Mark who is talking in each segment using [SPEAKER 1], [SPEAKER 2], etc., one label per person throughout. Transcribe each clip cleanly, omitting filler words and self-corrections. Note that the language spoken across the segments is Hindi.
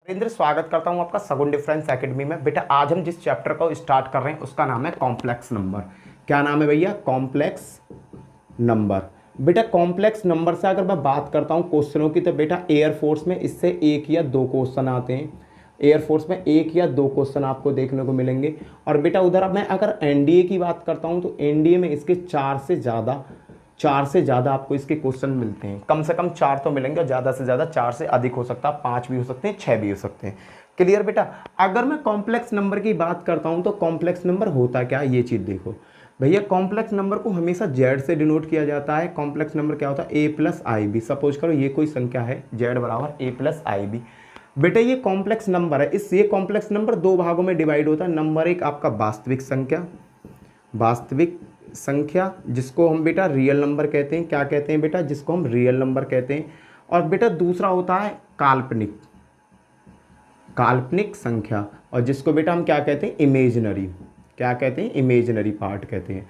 [SPEAKER 1] नरेंद्र, स्वागत करता हूं आपका सगुन डिफरेंस एकेडमी में। बेटा आज हम जिस चैप्टर को स्टार्ट कर रहे हैं उसका नाम है कॉम्प्लेक्स नंबर। क्या नाम है भैया? Complex number. बेटा कॉम्प्लेक्स नंबर से अगर मैं बात करता हूं क्वेश्चनों की, तो बेटा एयरफोर्स में इससे एक या दो क्वेश्चन आते हैं। एयरफोर्स में एक या दो क्वेश्चन आपको देखने को मिलेंगे। और बेटा उधर अब मैं अगर एनडीए की बात करता हूं तो एनडीए में इसके चार से ज़्यादा आपको इसके क्वेश्चन मिलते हैं। कम से कम 4 तो मिलेंगे, ज़्यादा से ज़्यादा 4 से अधिक हो सकता है, 5 भी हो सकते हैं, 6 भी हो सकते हैं। क्लियर बेटा? अगर मैं कॉम्प्लेक्स नंबर की बात करता हूं तो कॉम्प्लेक्स नंबर होता क्या है, ये चीज़ देखो भैया। कॉम्प्लेक्स नंबर को हमेशा जेड से डिनोट किया जाता है। कॉम्प्लेक्स नंबर क्या होता है? ए प्लस आई बी। सपोज करो ये कोई संख्या है, जेड बराबर ए प्लस आई बी। बेटा ये कॉम्प्लेक्स नंबर है। ये कॉम्प्लेक्स नंबर दो भागों में डिवाइड होता है। नंबर एक आपका वास्तविक संख्या जिसको हम बेटा रियल नंबर कहते हैं। क्या कहते हैं बेटा? जिसको हम रियल नंबर कहते हैं। और बेटा दूसरा होता है काल्पनिक संख्या, और जिसको बेटा हम क्या कहते हैं? इमेजिनरी। क्या कहते हैं? इमेजिनरी पार्ट कहते हैं।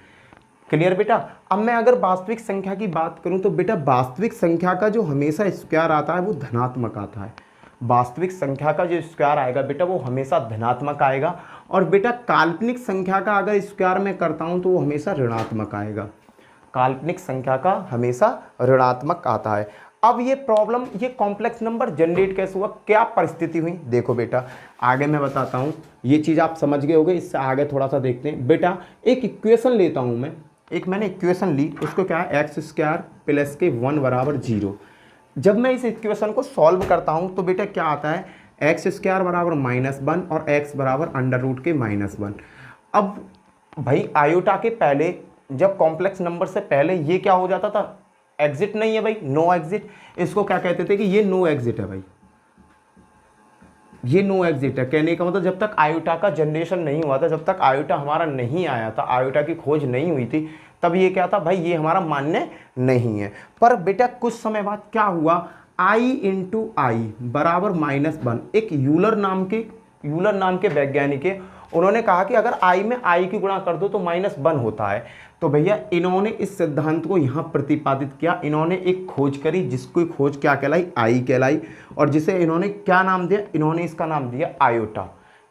[SPEAKER 1] क्लियर बेटा? अब मैं अगर वास्तविक संख्या की बात करूं तो बेटा वास्तविक संख्या का जो हमेशा स्क्वायर आता है वो धनात्मक आता है। वास्तविक संख्या का जो स्क्वायर आएगा बेटा वो हमेशा धनात्मक आएगा। और बेटा काल्पनिक संख्या का अगर स्क्वायर मैं करता हूं तो वो हमेशा ऋणात्मक आएगा। काल्पनिक संख्या का हमेशा ऋणात्मक आता है। अब ये प्रॉब्लम, ये कॉम्प्लेक्स नंबर जनरेट कैसे हुआ, क्या परिस्थिति हुई, देखो बेटा आगे मैं बताता हूँ। ये चीज़ आप समझ गए होगे, इससे आगे थोड़ा सा देखते हैं। बेटा एक इक्वेशन लेता हूँ मैं, मैंने इक्वेशन ली, उसको क्या है? एक्स स्क्वायर प्लस के 1 बराबर 0। जब मैं इस इक्वेशन को सॉल्व करता हूँ तो बेटा क्या आता है? एक्स स्क्वायर बराबर -1 और एक्स बराबर अंडर रूट के -1। अब भाई आयोटा के पहले, जब कॉम्प्लेक्स नंबर से पहले ये क्या हो जाता था? एग्जिट नहीं है भाई, नो एग्जिट। इसको क्या कहते थे कि ये नो एग्जिट है भाई, ये नो एग्जिट है। कहने का मतलब जब तक आयोटा का जनरेशन नहीं हुआ था, जब तक आयोटा हमारा नहीं आया था, आयोटा की खोज नहीं हुई थी, तब ये क्या था भाई? ये हमारा मान्य नहीं है। पर बेटा कुछ समय बाद क्या हुआ? आई इंटू आई बराबर -1। एक यूलर नाम के वैज्ञानिक है, उन्होंने कहा कि अगर आई में आई की गुणा कर दो तो -1 होता है। तो भैया इन्होंने इस सिद्धांत को यहाँ प्रतिपादित किया। इन्होंने एक खोज करी जिसकी खोज क्या कहलाई? आई कहलाई। और जिसे इन्होंने क्या नाम दिया? इन्होंने इसका नाम दिया आयोटा।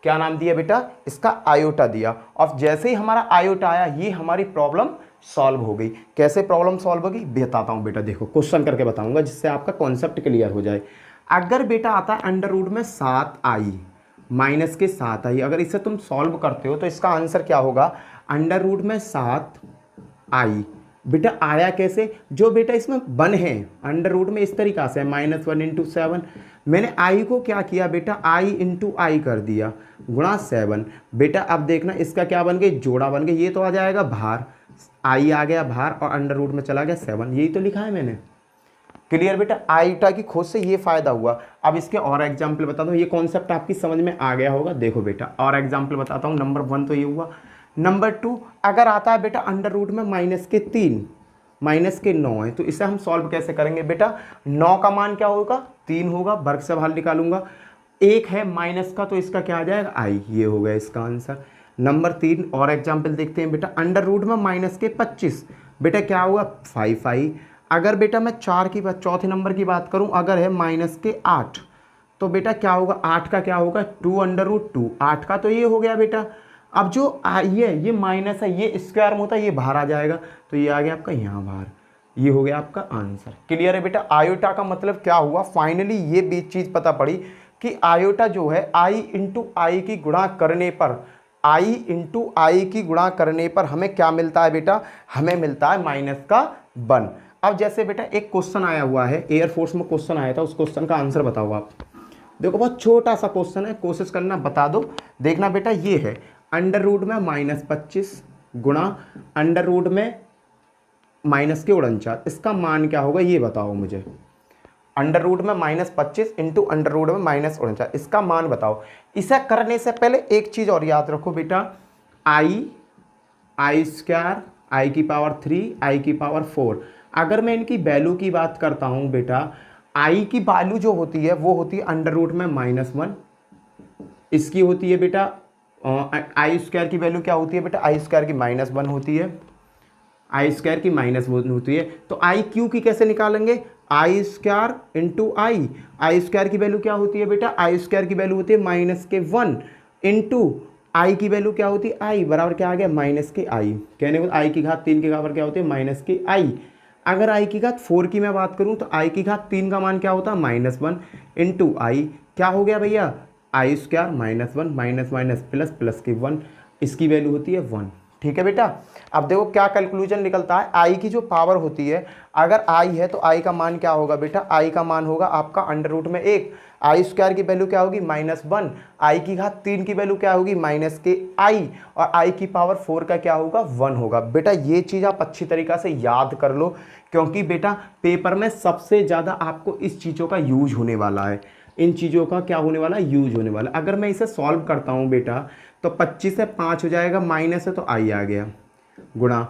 [SPEAKER 1] क्या नाम दिया बेटा? इसका आयोटा दिया। और जैसे ही हमारा आयोटा आया, ये हमारी प्रॉब्लम सॉल्व हो गई। कैसे प्रॉब्लम सॉल्व होगी बताता हूँ बेटा, देखो क्वेश्चन करके बताऊंगा जिससे आपका कॉन्सेप्ट क्लियर हो जाए। अगर बेटा आता है अंडर रूट में 7i माइनस के 7i, अगर इसे तुम सॉल्व करते हो तो इसका आंसर क्या होगा? अंडर रूट में 7i। बेटा आया कैसे? जो बेटा इसमें 1 है अंडर रूट में इस तरीका से -1 इंटू 7। मैंने i को क्या किया बेटा? i इंटू आई कर दिया गुणा 7। बेटा अब देखना इसका क्या बन गया? जोड़ा बन गया। ये तो आ जाएगा बाहर, i आ गया बाहर और अंडर रूट में चला गया 7। यही तो लिखा है मैंने। क्लियर बेटा? आयोटा की खोज से ये फायदा हुआ। अब इसके और एग्जाम्पल बताता हूँ, ये कॉन्सेप्ट आपकी समझ में आ गया होगा। देखो बेटा और एग्जाम्पल बताता हूँ। नंबर 1 तो ये हुआ। नंबर 2 अगर आता है बेटा अंडर रूट में -3 -9 है, तो इसे हम सॉल्व कैसे करेंगे बेटा? 9 का मान क्या होगा? 3 होगा, वर्ग से बाहर निकालूंगा। 1 है माइनस का, तो इसका क्या आ जाएगा? आई। ये हो गया इसका आंसर। नंबर 3 और एग्जाम्पल देखते हैं बेटा। अंडर रूट में -25, बेटा क्या होगा? 5i। अगर बेटा मैं चौथे नंबर की बात करूं, अगर है -8, तो बेटा क्या होगा? 8 का क्या होगा? 2 अंडर रूट 2। 8 का तो ये हो गया बेटा। अब जो ये माइनस है, ये स्क्वायर में होता है, ये बाहर आ जाएगा, तो ये आ गया आपका यहाँ बाहर। ये हो गया आपका आंसर। क्लियर है बेटा? आयोटा का मतलब क्या हुआ? फाइनली ये भी चीज़ पता पड़ी कि आयोटा जो है आई इंटू आई की गुणा करने पर, आई इंटू आई की गुणा करने पर हमें क्या मिलता है बेटा? हमें मिलता है -1। अब जैसे बेटा एक क्वेश्चन आया हुआ है, एयरफोर्स में क्वेश्चन आया था, उस क्वेश्चन का आंसर बताओ आप। देखो बहुत छोटा सा क्वेश्चन है, कोशिश करना बता दो। देखना बेटा ये है अंडर रूट में -25 गुणा अंडर रूट में -49, इसका मान क्या होगा ये बताओ मुझे। अंडर रूट में -25 इंटू अंडर रूट में -49, इसका मान बताओ। इसे करने से पहले एक चीज़ और याद रखो बेटा, आई स्क्वायर, आई की पावर 3, आई की पावर 4। अगर मैं इनकी वैल्यू की बात करता हूँ बेटा, आई की वैल्यू जो होती है वो होती है अंडर रूट में -1। इसकी होती है बेटा आई स्क्वायर की वैल्यू क्या होती है बेटा? आई स्क्वायर की -1 होती है, आई स्क्वायर की -1 होती है। तो आई क्यू की कैसे निकालेंगे? आई स्क्वायर इंटू आई स्क्वायर की वैल्यू क्या होती है बेटा, आई स्क्वायर की वैल्यू होती है -1 इंटू आई की वैल्यू क्या होती है, आई बराबर क्या आ गया -आई। कहने को आई की घात 3 के बराबर क्या होती है -आई। अगर आई की घात 4 की मैं बात करूं तो आई की घात 3 का मान क्या होता है -1 इंटू आई, क्या हो गया भैया I square -1 minus minus plus plus की 1, इसकी वैल्यू होती है 1। ठीक है बेटा। अब देखो क्या कैलकुलेशन निकलता है, आई की जो पावर होती है, अगर आई है तो आई का मान क्या होगा बेटा, आई का मान होगा आपका अंडर रूट में 1, आई स्क्वायर की वैल्यू क्या होगी -1, आई की घात 3 की वैल्यू क्या होगी -आई, और आई की पावर 4 का क्या होगा 1 होगा। बेटा ये चीज़ आप अच्छी तरीक़ा से याद कर लो, क्योंकि बेटा पेपर में सबसे ज़्यादा आपको इस चीज़ों का यूज होने वाला है, इन चीज़ों का क्या होने वाला है, यूज होने वाला। अगर मैं इसे सॉल्व करता हूँ बेटा तो 25 से 5 हो जाएगा, माइनस है तो आई आ गया, गुणा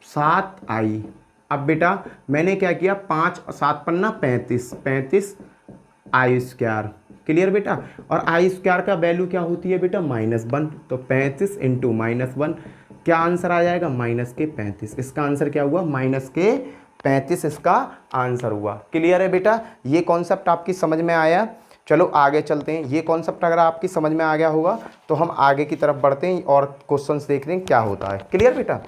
[SPEAKER 1] 7 आई। अब बेटा मैंने क्या किया, 5 और 7 पन्ना 35 आई स्क्वायर, क्लियर बेटा। और आई स्क्वायर का वैल्यू क्या होती है बेटा -1, तो 35 इंटू -1 क्या आंसर आ जाएगा -35। इसका आंसर क्या हुआ -35, इसका आंसर हुआ। क्लियर है बेटा, ये कॉन्सेप्ट आपकी समझ में आया। चलो आगे चलते हैं। ये कॉन्सेप्ट अगर आपकी समझ में आ गया होगा तो हम आगे की तरफ बढ़ते हैं और क्वेश्चंस देखते हैं क्या होता है। क्लियर बेटा।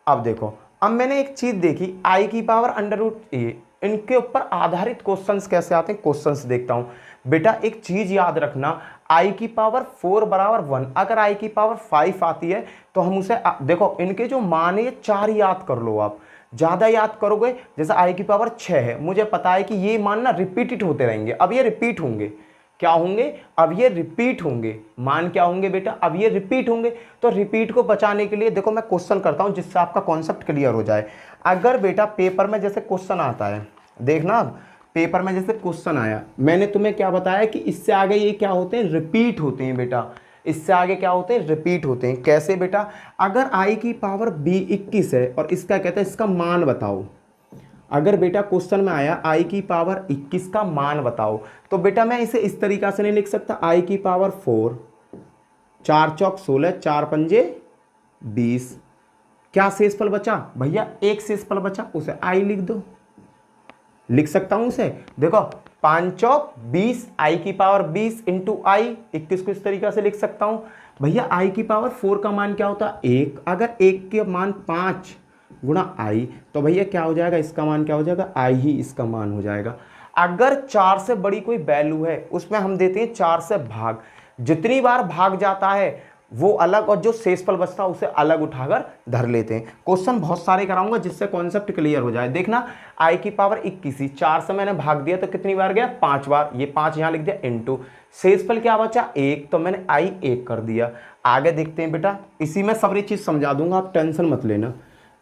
[SPEAKER 1] अब देखो, अब मैंने एक चीज़ देखी, आई की पावर अंडर रूट ए, इनके ऊपर आधारित क्वेश्चंस कैसे आते हैं, क्वेश्चंस देखता हूँ। बेटा एक चीज़ याद रखना, आई की पावर 4 बराबर 1, अगर आई की पावर 5 आती है तो हम उसे देखो इनके जो मान है ये 4 याद कर लो आप, ज़्यादा याद करोगे जैसे आई की पावर 6 है, मुझे पता है कि ये मान ना रिपीटेड होते रहेंगे, अब ये रिपीट होंगे, क्या होंगे, अब ये रिपीट होंगे, मान क्या होंगे बेटा, अब ये रिपीट होंगे। तो रिपीट को बचाने के लिए देखो मैं क्वेश्चन करता हूं जिससे आपका कॉन्सेप्ट क्लियर हो जाए। अगर बेटा पेपर में जैसे क्वेश्चन आता है, देखना अब पेपर में जैसे क्वेश्चन आया, मैंने तुम्हें क्या बताया कि इससे आगे ये क्या होते हैं, रिपीट होते हैं बेटा, इससे आगे क्या होते हैं, रिपीट होते हैं। कैसे बेटा, अगर आई की पावर b21 है और इसका कहते हैं इसका मान बताओ, अगर बेटा क्वेश्चन में आया आई की पावर 21 का मान बताओ, तो बेटा मैं इसे इस तरीका से नहीं लिख सकता, आई की पावर 4, 4 चौक 16, 4 पंजे 20, क्या शेषफल बचा भैया, एक शेषफल बचा, उसे आई लिख दो, लिख सकता हूं उसे। देखो 5 चौक 20, आई की पावर 20 इंटू आई 21 को इस तरीका से लिख सकता हूं। भैया आई की पावर 4 का मान क्या होता है 1, अगर 1 के मान 5 गुणा आई, तो भैया क्या हो जाएगा, इसका मान क्या हो जाएगा, आई ही इसका मान हो जाएगा। अगर 4 से बड़ी कोई वैल्यू है उसमें हम देते हैं 4 से भाग, जितनी बार भाग जाता है वो अलग, और जो शेषफल बचता है उसे अलग उठाकर धर लेते हैं। क्वेश्चन बहुत सारे कराऊंगा जिससे कॉन्सेप्ट क्लियर हो जाए। देखना आई की पावर 21, 4 से मैंने भाग दिया तो कितनी बार गया, 5 बार, ये 5 यहां लिख दिया इंटू, शेषफल क्या बचा 1, तो मैंने आई 1 कर दिया। आगे देखते हैं बेटा, इसी में सारी चीज समझा दूंगा, आप टेंशन मत लेना।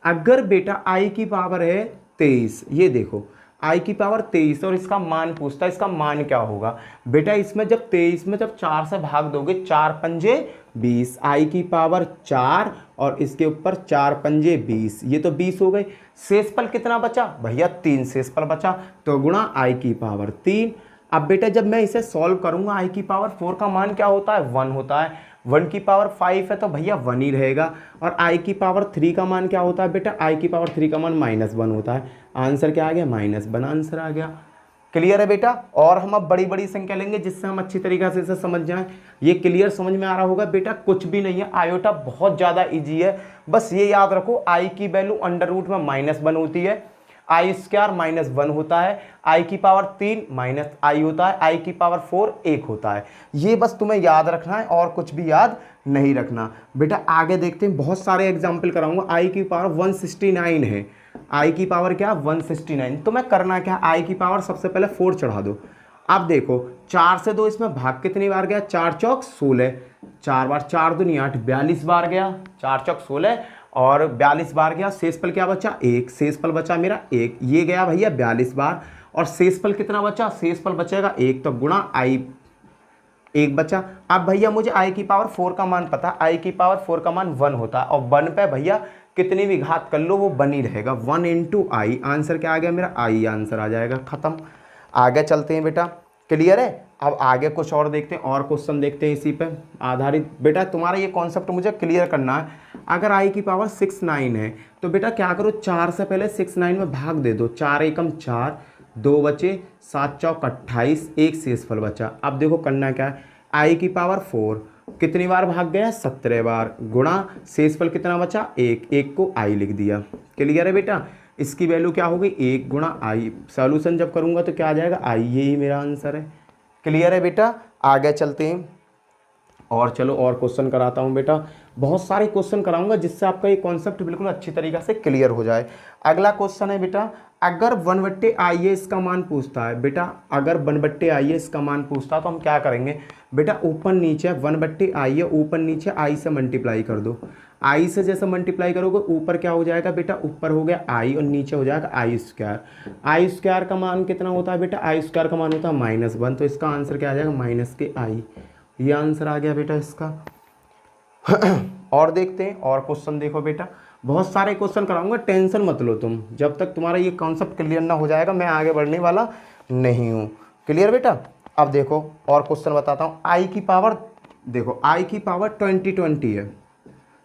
[SPEAKER 1] अगर बेटा आई की पावर है 23, ये देखो आई की पावर 23 और इसका मान पूछता है, इसका मान क्या होगा बेटा, इसमें जब 23 में जब 4 से भाग दोगे, 4 पंजे 20, आई की पावर 4 और इसके ऊपर 4 पंजे 20, ये तो 20 हो गए। शेषफल कितना बचा भैया, 3 शेषफल बचा, तो गुणा आई की पावर 3। अब बेटा जब मैं इसे सॉल्व करूंगा, आई की पावर 4 का मान क्या होता है 1 होता है, 1 की पावर 5 है तो भैया 1 ही रहेगा, और आई की पावर 3 का मान क्या होता है बेटा, आई की पावर 3 का मान -1 होता है। आंसर क्या आ गया, -1 आंसर आ गया। क्लियर है बेटा। और हम अब बड़ी बड़ी संख्या लेंगे जिससे हम अच्छी तरीके से इसे समझ जाएं। ये क्लियर समझ में आ रहा होगा बेटा, कुछ भी नहीं है, आयोटा बहुत ज़्यादा ईजी है। बस ये याद रखो, आई की वैल्यू अंडर रूट में -1 होती है, आई स्क्वायर -1 होता है, आई की पावर 3 माइनस आई होता है, आई की पावर 4 1 होता है। ये बस तुम्हें याद रखना है और कुछ भी याद नहीं रखना। बेटा आगे देखते हैं, बहुत सारे एग्जाम्पल कराऊंगा। आई की पावर 169 है, आई की पावर क्या 169, तो मैं करना क्या, आई की पावर सबसे पहले 4 चढ़ा दो। अब देखो 4 से 2 इसमें भाग कितनी बार गया, 4 चौक 16, 4 बार 4 दूनी 8, 42 बार गया, 4 चौक 16 और 42 बार गया। शेषफल क्या बचा 1, शेषफल बचा मेरा 1, ये गया भैया 42 बार, और शेषफल कितना बचा, शेषफल बचेगा 1, तो गुणा आई 1 बचा। अब भैया मुझे आई की पावर 4 का मान पता, आई की पावर 4 का मान 1 होता है, और 1 पे भैया कितनी भी घात कर लो वो बनी रहेगा, 1 इंटू आई। आंसर क्या आ गया मेरा, आई आंसर आ जाएगा, खत्म। आगे चलते हैं बेटा, क्लियर है। अब आगे कुछ और देखते हैं, और क्वेश्चन देखते हैं इसी पे आधारित। बेटा तुम्हारा ये कॉन्सेप्ट मुझे क्लियर करना है। अगर आई की पावर 69 है तो बेटा क्या करो, 4 से पहले 69 में भाग दे दो, 4 एकम 4, दो बचे, 7 चौक 28, एक शेषफल बचा। अब देखो करना क्या है, आई की पावर 4 कितनी बार भाग गया, 17 बार, गुणा शेषफल कितना बचा, एक, एक को आई लिख दिया। क्लियर है बेटा, इसकी वैल्यू क्या होगी, 1 गुणा आई। सॉल्यूशन जब करूंगा तो क्या आ जाएगा, आई, यही मेरा आंसर है। क्लियर है बेटा, आगे चलते हैं और चलो और क्वेश्चन कराता हूँ बेटा। बहुत सारे क्वेश्चन कराऊंगा जिससे आपका ये कॉन्सेप्ट बिल्कुल अच्छी तरीके से क्लियर हो जाए। अगला क्वेश्चन है बेटा, अगर 1/i इसका मान पूछता है बेटा, अगर 1/i इसका मान पूछता है तो हम क्या करेंगे बेटा, ऊपर नीचे 1/i है, ऊपर नीचे i से मल्टीप्लाई कर दो। i से जैसे मल्टीप्लाई करोगे ऊपर क्या हो जाएगा बेटा, ऊपर हो गया i और नीचे हो जाएगा i²। का मान कितना होता है बेटा, i² का मान होता है -1, तो इसका आंसर क्या आ जाएगा, -i। ये आंसर आ गया बेटा इसका। और देखते हैं और क्वेश्चन। देखो बेटा, बहुत सारे क्वेश्चन कराऊंगा, टेंशन मत लो तुम, जब तक तुम्हारा ये कॉन्सेप्ट क्लियर ना हो जाएगा मैं आगे बढ़ने वाला नहीं हूँ। क्लियर बेटा, अब देखो और क्वेश्चन बताता हूँ। आई की पावर, देखो आई की पावर 2020 है,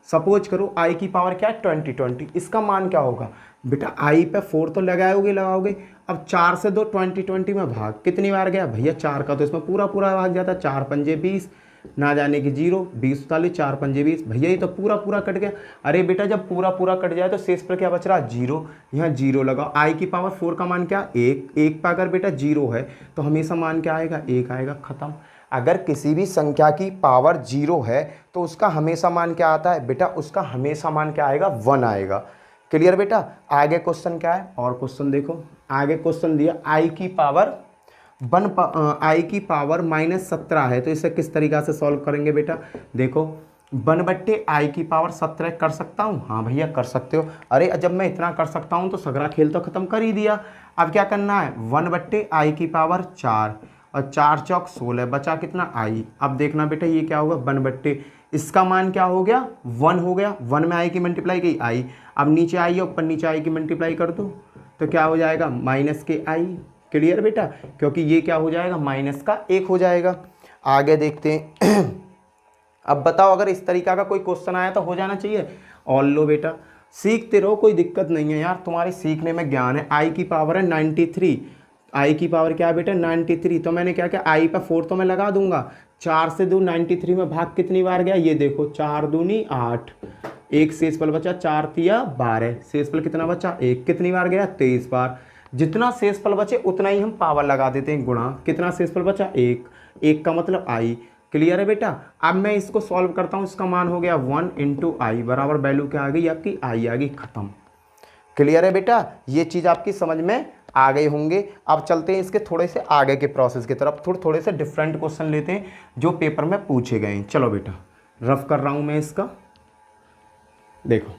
[SPEAKER 1] सपोज करो आई की पावर क्या है, 2020। इसका मान क्या होगा बेटा, आई पे 4 तो लगाओगे। अब 4 से 2 2020 में भाग कितनी बार गया भैया, 4 का तो इसमें पूरा भाग जाता है, 4 पंजे 20, ना जाने की 0, 20 40, 4 पंजे 20, भैया ये तो पूरा कट गया। अरे बेटा जब पूरा कट जाए तो शेष पर क्या बच रहा, 0, यहाँ 0 लगाओ। आई की पावर 4 का मान क्या, 1, 1 पर अगर बेटा 0 है तो हमेशा मान क्या आएगा, 1 आएगा, खत्म। अगर किसी भी संख्या की पावर 0 है तो उसका हमेशा मान क्या आता है बेटा, उसका हमेशा मान क्या आएगा, 1 आएगा। क्लियर बेटा, आगे क्वेश्चन क्या है और क्वेश्चन देखो। आगे क्वेश्चन दिया आई की पावर -17 है, तो इसे किस तरीक़ा से सॉल्व करेंगे बेटा। देखो 1/i की पावर 17 कर सकता हूँ, हाँ भैया कर सकते हो। अरे जब मैं इतना कर सकता हूँ तो सगरा खेल तो ख़त्म कर ही दिया। अब क्या करना है, 1/i की पावर 4 और 4 चौक 16, बचा कितना, i। अब देखना बेटा ये क्या होगा, 1/, इसका मान क्या हो गया, 1 हो गया, 1 में i की मल्टीप्लाई की i। अब नीचे i है, ऊपर नीचे i की मल्टीप्लाई कर दो तो क्या हो जाएगा, -i। क्लियर बेटा, क्योंकि ये क्या हो जाएगा, -1 हो जाएगा। आगे देखते हैं। अब बताओ अगर इस तरीका का कोई क्वेश्चन आया तो हो जाना चाहिए। और लो बेटा, सीखते रहो, कोई दिक्कत नहीं है यार, तुम्हारे सीखने में ज्ञान है। आई की पावर है 93, आई की पावर क्या है बेटा, 93। तो मैंने क्या किया, आई पर 4 तो मैं लगा दूंगा, 4 से 2 93 में भाग कितनी बार गया, ये देखो 4 दूनी 8, एक शेषफल बचा, 4 तिया 12, शेषफल कितना बचा, 1, कितनी बार गया, 23 बार। जितना शेषफल बचे उतना ही हम पावर लगा देते हैं, गुणा, कितना शेषफल बचा, 1, 1 का मतलब i। क्लियर है बेटा, अब मैं इसको सॉल्व करता हूँ, इसका मान हो गया 1 × i बराबर वैल्यू क्या आ गई आपकी, i आ गई, खत्म। क्लियर है बेटा, ये चीज़ आपकी समझ में आ गए होंगे। अब चलते हैं इसके थोड़े से आगे के प्रोसेस की तरफ, थोड़े से डिफरेंट क्वेश्चन लेते हैं जो पेपर में पूछे गए हैं। चलो बेटा रफ कर रहा हूँ मैं इसका। देखो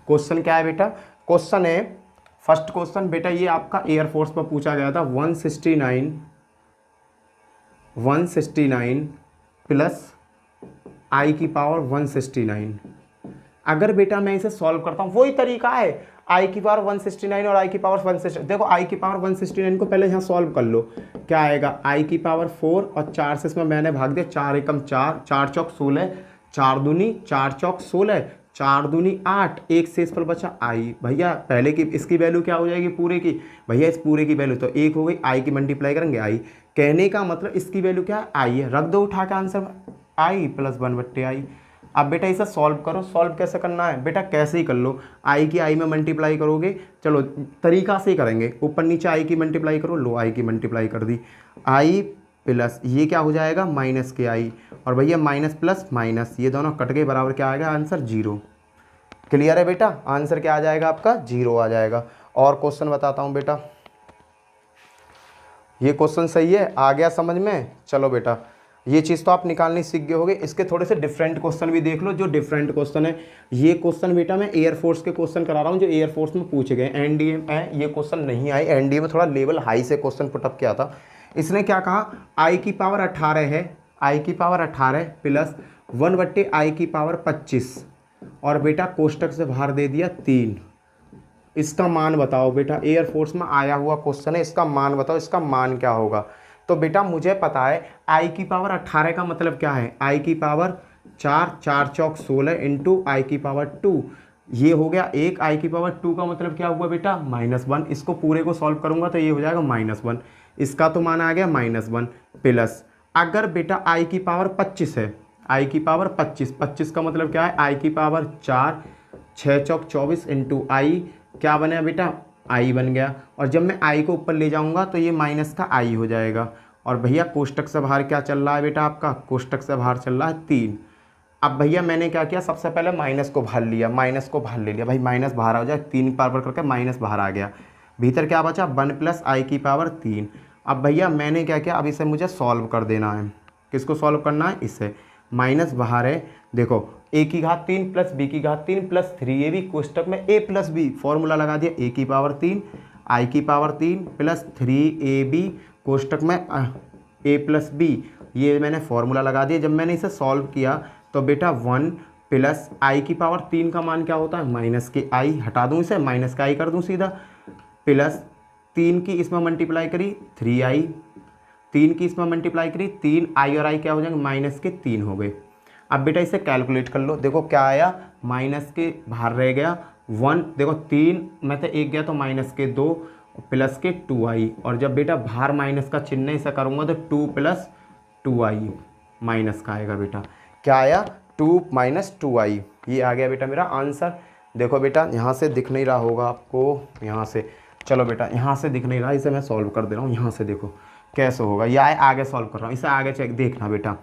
[SPEAKER 1] क्वेश्चन क्या है बेटा, क्वेश्चन है, फर्स्ट क्वेश्चन बेटा ये आपका एयरफोर्स पर पूछा गया था। 169 प्लस आई की पावर 169। अगर बेटा मैं इसे सॉल्व करता हूँ, वही तरीका है, आई की पावर 169 और आई की पावर 169। देखो आई की पावर 169 को पहले यहाँ सॉल्व कर लो, क्या आएगा, आई की पावर 4 और 4 से इसमें मैंने भाग दिया, 4 एकम 4, 4 चौक 16, 4 दूनी 4 चौक 16, 4 दूनी 8, एक शेषफल बचा आई। भैया पहले की इसकी वैल्यू क्या हो जाएगी पूरे की, भैया इस पूरे की वैल्यू तो 1 हो गई, आई की मल्टीप्लाई करेंगे आई। कहने का मतलब इसकी वैल्यू क्या है, आई है, रख दो उठा के आंसर, आई प्लस 1/i। अब बेटा इसे सॉल्व करो, सॉल्व कैसे करना है बेटा, कैसे ही कर लो, आई की आई में मल्टीप्लाई करोगे, चलो तरीका से ही करेंगे, ऊपर नीचे आई की मल्टीप्लाई करो, लो आई की मल्टीप्लाई कर दी, आई प्लस ये क्या हो जाएगा माइनस के आई, और भैया माइनस प्लस माइनस ये दोनों कट गए, बराबर क्या आएगा आंसर 0। क्लियर है बेटा, आंसर क्या आ जाएगा आपका 0 आ जाएगा। और क्वेश्चन बताता हूँ बेटा, ये क्वेश्चन सही है, आ गया समझ में। चलो बेटा ये चीज़ तो आप निकालनी सीख गए होगे, इसके थोड़े से डिफरेंट क्वेश्चन भी देख लो। जो डिफरेंट क्वेश्चन है, ये क्वेश्चन बेटा मैं एयरफोर्स के क्वेश्चन करा रहा हूँ जो एयरफोर्स में पूछे गए, एनडीए में ये क्वेश्चन नहीं आए, एनडीए में थोड़ा लेवल हाई से क्वेश्चन पुटअप किया था। इसने क्या कहा, आई की पावर 18 है, आई की पावर 18 प्लस 1/i की पावर 25, और बेटा कोष्टक से बाहर दे दिया 3। इसका मान बताओ बेटा, एयरफोर्स में आया हुआ क्वेश्चन है, इसका मान बताओ, इसका मान क्या होगा। तो बेटा मुझे पता है आई की पावर 18 का मतलब क्या है, आई की पावर 4, 4 चौक 16 इंटू आई की पावर 2, ये हो गया एक, आई की पावर 2 का मतलब क्या हुआ बेटा -1। इसको पूरे को सॉल्व करूंगा तो ये हो जाएगा -1, इसका तो मान आ गया -1 प्लस, अगर बेटा आई की पावर 25 है, आई की पावर 25 का मतलब क्या है, आई की पावर 4, 6 चौक 24 इंटू आई क्या बना बेटा आई बन गया। और जब मैं आई को ऊपर ले जाऊंगा तो ये माइनस का आई हो जाएगा। और भैया कोष्टक से बाहर क्या चल रहा है बेटा आपका, कोष्टक से बाहर चल रहा है 3। अब भैया मैंने क्या किया, सबसे पहले माइनस को बाहर लिया, माइनस को बाहर ले लिया, भाई माइनस बाहर आ जाए, 3 पावर करके माइनस बाहर आ गया, भीतर क्या बचा 1 प्लस आई की पावर 3। अब भैया मैंने क्या किया, अब इसे मुझे सॉल्व कर देना है। किसको सॉल्व करना है, इसे। माइनस बाहर है, देखो a की घात 3 प्लस b की घात 3 प्लस 3ab कोष्टक में a प्लस b, फॉर्मूला लगा दिया a की पावर 3 i की पावर 3 प्लस 3ab कोष्टक में a प्लस b, ये मैंने फॉर्मूला लगा दिया। जब मैंने इसे सॉल्व किया तो बेटा 1 प्लस आई की पावर 3 का मान क्या होता है माइनस के आई, हटा दूँ इसे, माइनस का आई कर दूँ सीधा, प्लस 3 की इसमें मल्टीप्लाई करी 3i, 3 की इसमें मल्टीप्लाई करी 3i और i क्या हो जाएंगे माइनस के 3 हो गए। अब बेटा इसे कैलकुलेट कर लो, देखो क्या आया, माइनस के बाहर रह गया 1, देखो 3 में से 1 गया तो माइनस के 2 प्लस के 2i, और जब बेटा बाहर माइनस का चिन्ह इसे करूँगा तो 2 प्लस 2i माइनस का आएगा बेटा, क्या आया 2 माइनस 2i, ये आ गया बेटा मेरा आंसर। देखो बेटा यहाँ से दिख नहीं रहा होगा आपको, यहाँ से, चलो बेटा यहाँ से दिख नहीं रहा, इसे मैं सॉल्व कर दे रहा हूँ, यहाँ से देखो कैसे होगा, या आगे सॉल्व कर रहा हूँ, इसे आगे चेक देखना बेटा।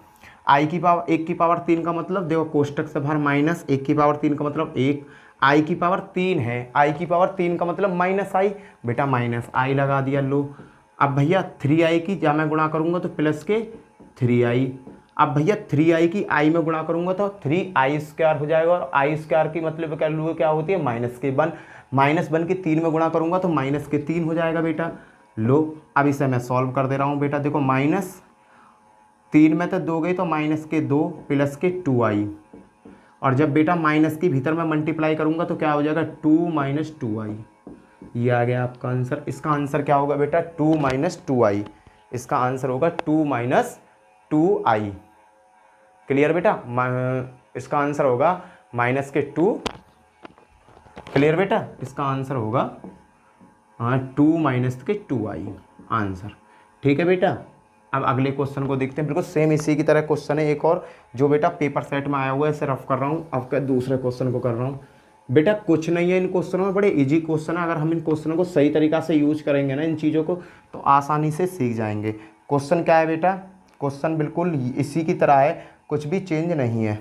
[SPEAKER 1] आई की पावर 1 की पावर 3 का मतलब देखो कोष्टक से बाहर माइनस, 1 की पावर 3 का मतलब 1, आई की पावर 3 है, आई की पावर 3 का मतलब माइनस आई, बेटा माइनस आई लगा दिया लो। अब भैया 3i की जब मैं गुणा करूँगा तो प्लस के 3i, अब भैया 3i की आई में गुणा करूँगा तो 3i² हो जाएगा, और i² की मतलब क्या होती है -1, -1 की 3 में गुणा करूँगा तो -3 हो जाएगा बेटा। लो अब इसे मैं सॉल्व कर दे रहा हूँ बेटा, देखो -3 में तो 2 गई तो -2 प्लस के 2i, और जब बेटा माइनस की भीतर में मल्टीप्लाई करूँगा तो क्या हो जाएगा 2 - 2i, ये आ गया आपका आंसर। इसका आंसर क्या होगा बेटा 2 - 2i, इसका आंसर होगा 2 - 2i, क्लियर बेटा, इसका आंसर होगा -2, क्लियर बेटा, इसका आंसर होगा 2 - 2i आंसर, ठीक है बेटा। अब अगले क्वेश्चन को देखते हैं, बिल्कुल सेम इसी की तरह क्वेश्चन है एक और, जो बेटा पेपर सेट में आया हुआ है, इसे रफ कर रहा हूँ। अब दूसरे क्वेश्चन को कर रहा हूँ बेटा, कुछ नहीं है इन क्वेश्चनों में, बड़े इजी क्वेश्चन है, अगर हम इन क्वेश्चनों को सही तरीक़ा से यूज करेंगे ना इन चीज़ों को, तो आसानी से सीख जाएंगे। क्वेश्चन क्या है बेटा, क्वेश्चन बिल्कुल इसी की तरह है, कुछ भी चेंज नहीं है,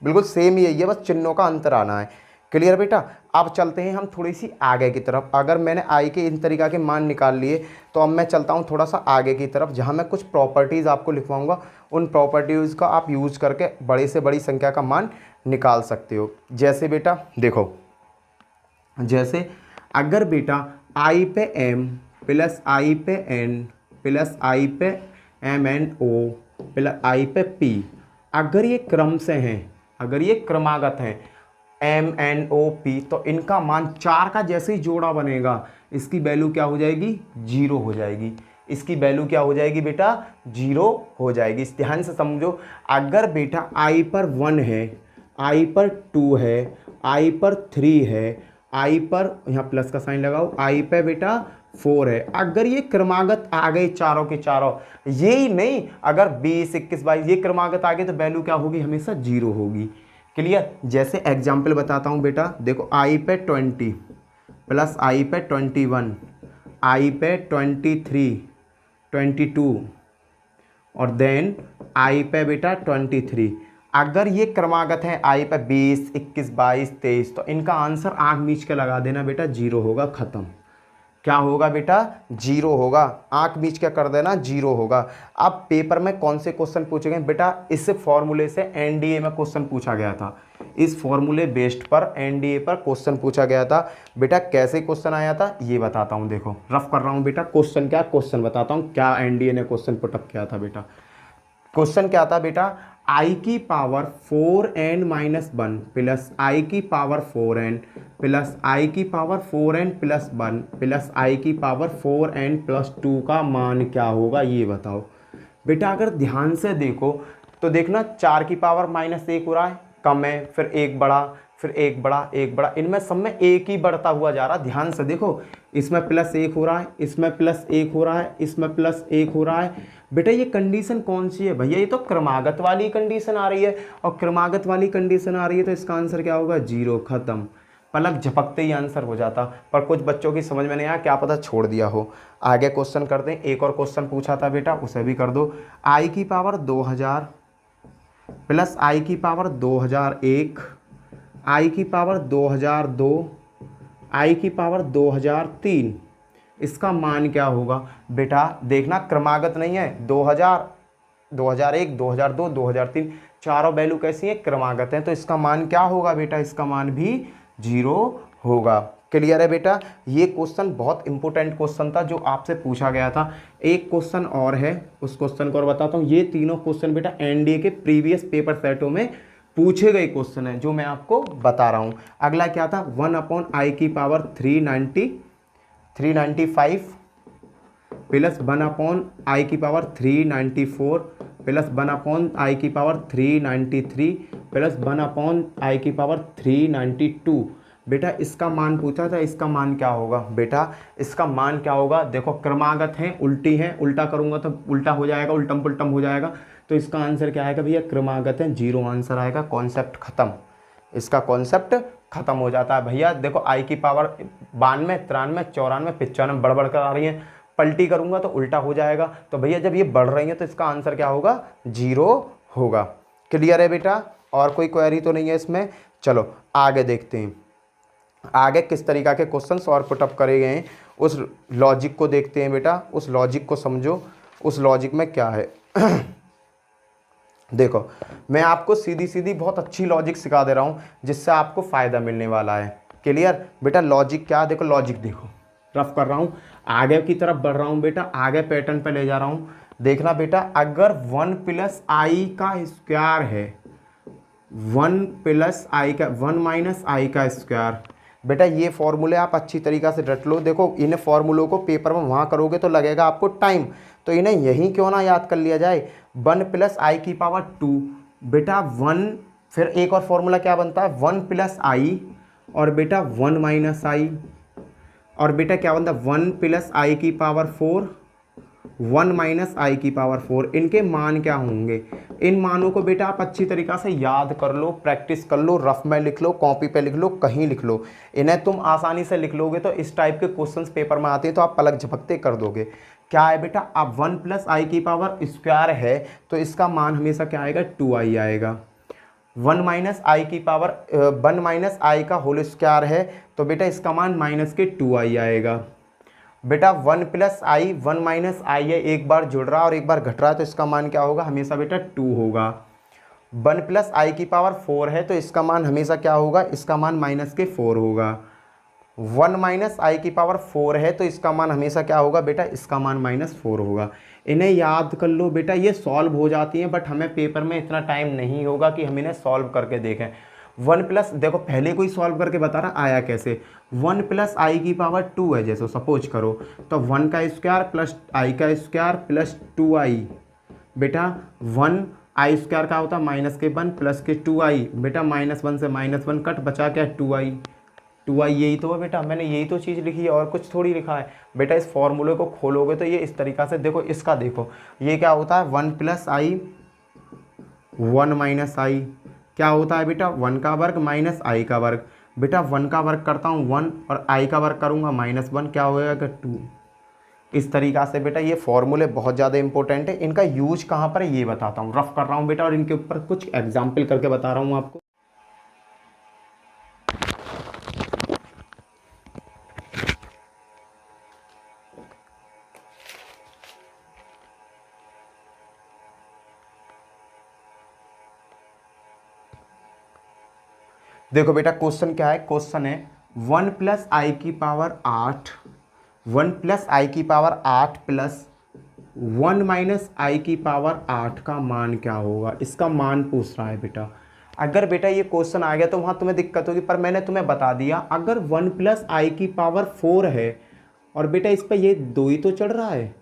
[SPEAKER 1] बिल्कुल सेम ही है, बस चिन्हों का अंतर आना है, क्लियर बेटा। अब चलते हैं हम थोड़ी सी आगे की तरफ। अगर मैंने आई के इन तरीक़ा के मान निकाल लिए तो अब मैं चलता हूँ थोड़ा सा आगे की तरफ, जहाँ मैं कुछ प्रॉपर्टीज़ आपको लिखवाऊंगा, उन प्रॉपर्टीज़ का आप यूज़ करके बड़े से बड़ी संख्या का मान निकाल सकते हो। जैसे बेटा देखो, जैसे अगर बेटा आई पे m प्लस आई पे n प्लस आई पे mno प्लस आई पे p, अगर ये क्रम से हैं, अगर ये क्रमागत हैं MNOP, तो इनका मान 4 का जैसे ही जोड़ा बनेगा इसकी वैल्यू क्या हो जाएगी 0 हो जाएगी, इसकी वैल्यू क्या हो जाएगी बेटा 0 हो जाएगी। इस ध्यान से समझो, अगर बेटा i पर 1 है, i पर 2 है, i पर 3 है, i पर यहाँ प्लस का साइन लगाओ, i पे बेटा 4 है, अगर ये क्रमागत आ गए चारों के चारों, यही नहीं अगर 20, 21, 22 ये क्रमागत आ गए तो वैल्यू क्या होगी हमेशा 0 होगी, क्लियर। जैसे एग्जाम्पल बताता हूँ बेटा, देखो आई पे 20 प्लस आई पे 21, आई पे 23, 22 और देन आई पे बेटा 23, अगर ये क्रमागत है आई पे 20, 21, 22, 23, तो इनका आंसर आंख मीच के लगा देना बेटा 0 होगा, ख़त्म। क्या होगा बेटा 0 होगा, आंख बीच क्या कर देना 0 होगा। अब पेपर में कौन से क्वेश्चन पूछे गए बेटा, इस फॉर्मूले से एनडीए में क्वेश्चन पूछा गया था, इस फॉर्मूले बेस्ड पर एनडीए पर क्वेश्चन पूछा गया था बेटा। कैसे क्वेश्चन आया था ये बताता हूँ, देखो रफ कर रहा हूँ बेटा, क्वेश्चन क्या क्वेश्चन बताता हूँ, क्या एनडीए ने क्वेश्चन पुटअप किया था बेटा। क्वेश्चन क्या था बेटा, आई की पावर 4n - 1 प्लस आई की पावर 4n प्लस आई की पावर 4n + 1 प्लस आई की पावर 4n + 2 का मान क्या होगा ये बताओ बेटा। अगर ध्यान से देखो तो देखना 4 की पावर -1 हो रहा है, कम है, फिर 1 बढ़ा, फिर एक बड़ा एक बड़ा, इनमें सब में एक ही बढ़ता हुआ जा रहा। ध्यान से देखो, इसमें +1 हो रहा है, इसमें +1 हो रहा है, इसमें +1 हो रहा है। बेटा ये कंडीशन कौन सी है भैया? ये तो क्रमागत वाली कंडीशन आ रही है, और क्रमागत वाली कंडीशन आ रही है तो इसका आंसर क्या होगा? 0, खत्म। पलक झपकते ही आंसर हो जाता। पर कुछ बच्चों की समझ में नहीं आया, क्या पता छोड़ दिया हो। आगे क्वेश्चन करते हैं। एक और क्वेश्चन पूछा था बेटा, उसे भी कर दो। i की पावर 2000 प्लस i की पावर 2001, i की पावर 2002, i की पावर 2003, इसका मान क्या होगा? बेटा देखना, क्रमागत नहीं है। 2000, 2001, 2002, 2003 चारों वैल्यू कैसी हैं? क्रमागत हैं। तो इसका मान क्या होगा बेटा? इसका मान भी 0 होगा। क्लियर है बेटा? ये क्वेश्चन बहुत इंपॉर्टेंट क्वेश्चन था जो आपसे पूछा गया था। एक क्वेश्चन और है, उस क्वेश्चन को और बताता हूँ। ये तीनों क्वेश्चन बेटा एनडीए के प्रीवियस पेपर सेटों में पूछे गए क्वेश्चन है जो मैं आपको बता रहा हूँ। अगला क्या था? 1/i की पावर 395 प्लस 1/i की पावर 394 प्लस 1/i की पावर 393 प्लस 1/i की पावर 392। बेटा इसका मान पूछा था, इसका मान क्या होगा? बेटा इसका मान क्या होगा? देखो क्रमागत हैं, उल्टी हैं, उल्टा करूंगा तो उल्टा हो जाएगा, उल्टम पुल्टम हो जाएगा। तो इसका आंसर क्या आएगा भैया? क्रमागत है, 0 आंसर आएगा। कॉन्सेप्ट खत्म, इसका कॉन्सेप्ट खत्म हो जाता है भैया। देखो i की पावर 92, 93, 94, 95 बढ़ कर आ रही है, पलटी करूंगा तो उल्टा हो जाएगा। तो भैया जब ये बढ़ रही है तो इसका आंसर क्या होगा? 0 होगा। क्लियर है बेटा? और कोई क्वेरी तो नहीं है इसमें? चलो आगे देखते हैं, आगे किस तरीका के क्वेश्चंस और पुटअप करे गए हैं, उस लॉजिक को देखते हैं बेटा। उस लॉजिक को समझो, उस लॉजिक में क्या है। देखो मैं आपको सीधी सीधी बहुत अच्छी लॉजिक सिखा दे रहा हूँ जिससे आपको फ़ायदा मिलने वाला है। क्लियर बेटा? लॉजिक क्या? देखो लॉजिक देखो, रफ कर रहा हूँ, आगे की तरफ बढ़ रहा हूँ बेटा, आगे पैटर्न पे ले जा रहा हूँ। देखना बेटा, अगर 1 + i का स्क्वायर है, 1 + i का 1 - i का स्क्वायर, बेटा ये फॉर्मूले आप अच्छी तरीक़ा से रट लो। देखो इन फॉर्मूलों को पेपर में वहाँ करोगे तो लगेगा आपको टाइम, तो इन्हें यहीं क्यों ना याद कर लिया जाए। 1 + i की पावर 2, बेटा 1, फिर एक और फॉर्मूला क्या बनता है? 1 + i और बेटा 1 - i, और बेटा क्या बनता है? 1 + i की पावर 4, 1 - i की पावर 4। इनके मान क्या होंगे? इन मानों को बेटा आप अच्छी तरीक़ा से याद कर लो, प्रैक्टिस कर लो, रफ में लिख लो, कॉपी पे लिख लो, कहीं लिख लो। इन्हें तुम आसानी से लिख लोगे तो इस टाइप के क्वेश्चंस पेपर में आते हैं तो आप पलक झपकते कर दोगे। क्या है बेटा? अब 1 + i की पावर स्क्वायर है तो इसका मान हमेशा क्या आएगा? 2i आएगा। 1 - i की पावर 1 - i का होल स्क्वायर है तो बेटा इसका मान -2i आएगा। बेटा 1 + i 1 - i है, एक बार जुड़ रहा है और एक बार घट रहा है तो इसका मान क्या होगा? हमेशा बेटा 2 होगा। 1 + i की पावर 4 है तो इसका मान हमेशा क्या होगा? इसका मान -4 होगा। 1 - i की पावर 4 है तो इसका मान हमेशा क्या होगा बेटा? इसका मान -4 होगा। इन्हें याद कर लो बेटा, ये सॉल्व हो जाती हैं बट हमें पेपर में इतना टाइम नहीं होगा कि हम इन्हें सॉल्व करके देखें। 1 + देखो पहले कोई सॉल्व करके बता रहा, आया कैसे? 1 + i की पावर 2 है जैसे सपोज करो, तो 1 का स्क्वायर प्लस i का स्क्वायर प्लस 2i। बेटा 1 i स्क्वायर का होता है -1 प्लस के 2i। बेटा -1 से -1 कट, बचा क्या? 2i। 2i यही तो है बेटा, मैंने यही तो चीज़ लिखी है और कुछ थोड़ी लिखा है। बेटा इस फॉर्मूले को खोलोगे तो ये इस तरीक़ा से देखो, इसका देखो ये क्या होता है? 1 + i 1 - i क्या होता है बेटा? 1 का वर्ग माइनस i का वर्ग। बेटा 1 का वर्ग करता हूँ 1 और i का वर्ग करूँगा -1, क्या होएगा? 2। इस तरीक़ा से बेटा ये फॉर्मूले बहुत ज़्यादा इंपॉर्टेंट है। इनका यूज कहाँ पर है ये बताता हूँ, रफ कर रहा हूँ बेटा और इनके ऊपर कुछ एग्जाम्पल करके बता रहा हूँ आपको। देखो बेटा क्वेश्चन क्या है? क्वेश्चन है 1 + i की पावर 8, 1 + i की पावर 8 प्लस 1 - i की पावर 8 का मान क्या होगा? इसका मान पूछ रहा है बेटा। अगर बेटा ये क्वेश्चन आ गया तो वहाँ तुम्हें दिक्कत होगी, पर मैंने तुम्हें बता दिया अगर 1 + i की पावर 4 है और बेटा इस पर ये 2 ही तो चढ़ रहा है,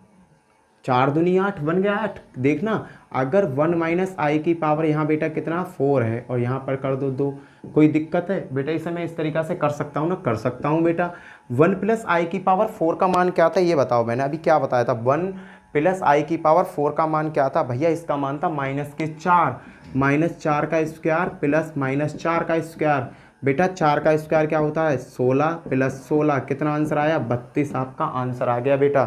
[SPEAKER 1] 4 दूनी 8 बन गया 8। देखना अगर 1 माइनस आई की पावर यहाँ बेटा कितना 4 है और यहाँ पर कर दो 2, कोई दिक्कत है बेटा? इसे मैं इस तरीक़ा से कर सकता हूँ ना, कर सकता हूँ बेटा। 1 प्लस आई की पावर 4 का मान क्या था ये बताओ, मैंने अभी क्या बताया था? 1 प्लस आई की पावर 4 का मान क्या था भैया? इसका मान था -4, -4 का स्क्वायर प्लस -4 का स्क्वायर। बेटा 4 का स्क्वायर क्या होता है? 16 प्लस 16 कितना आंसर आया? 32 आपका आंसर आ गया बेटा।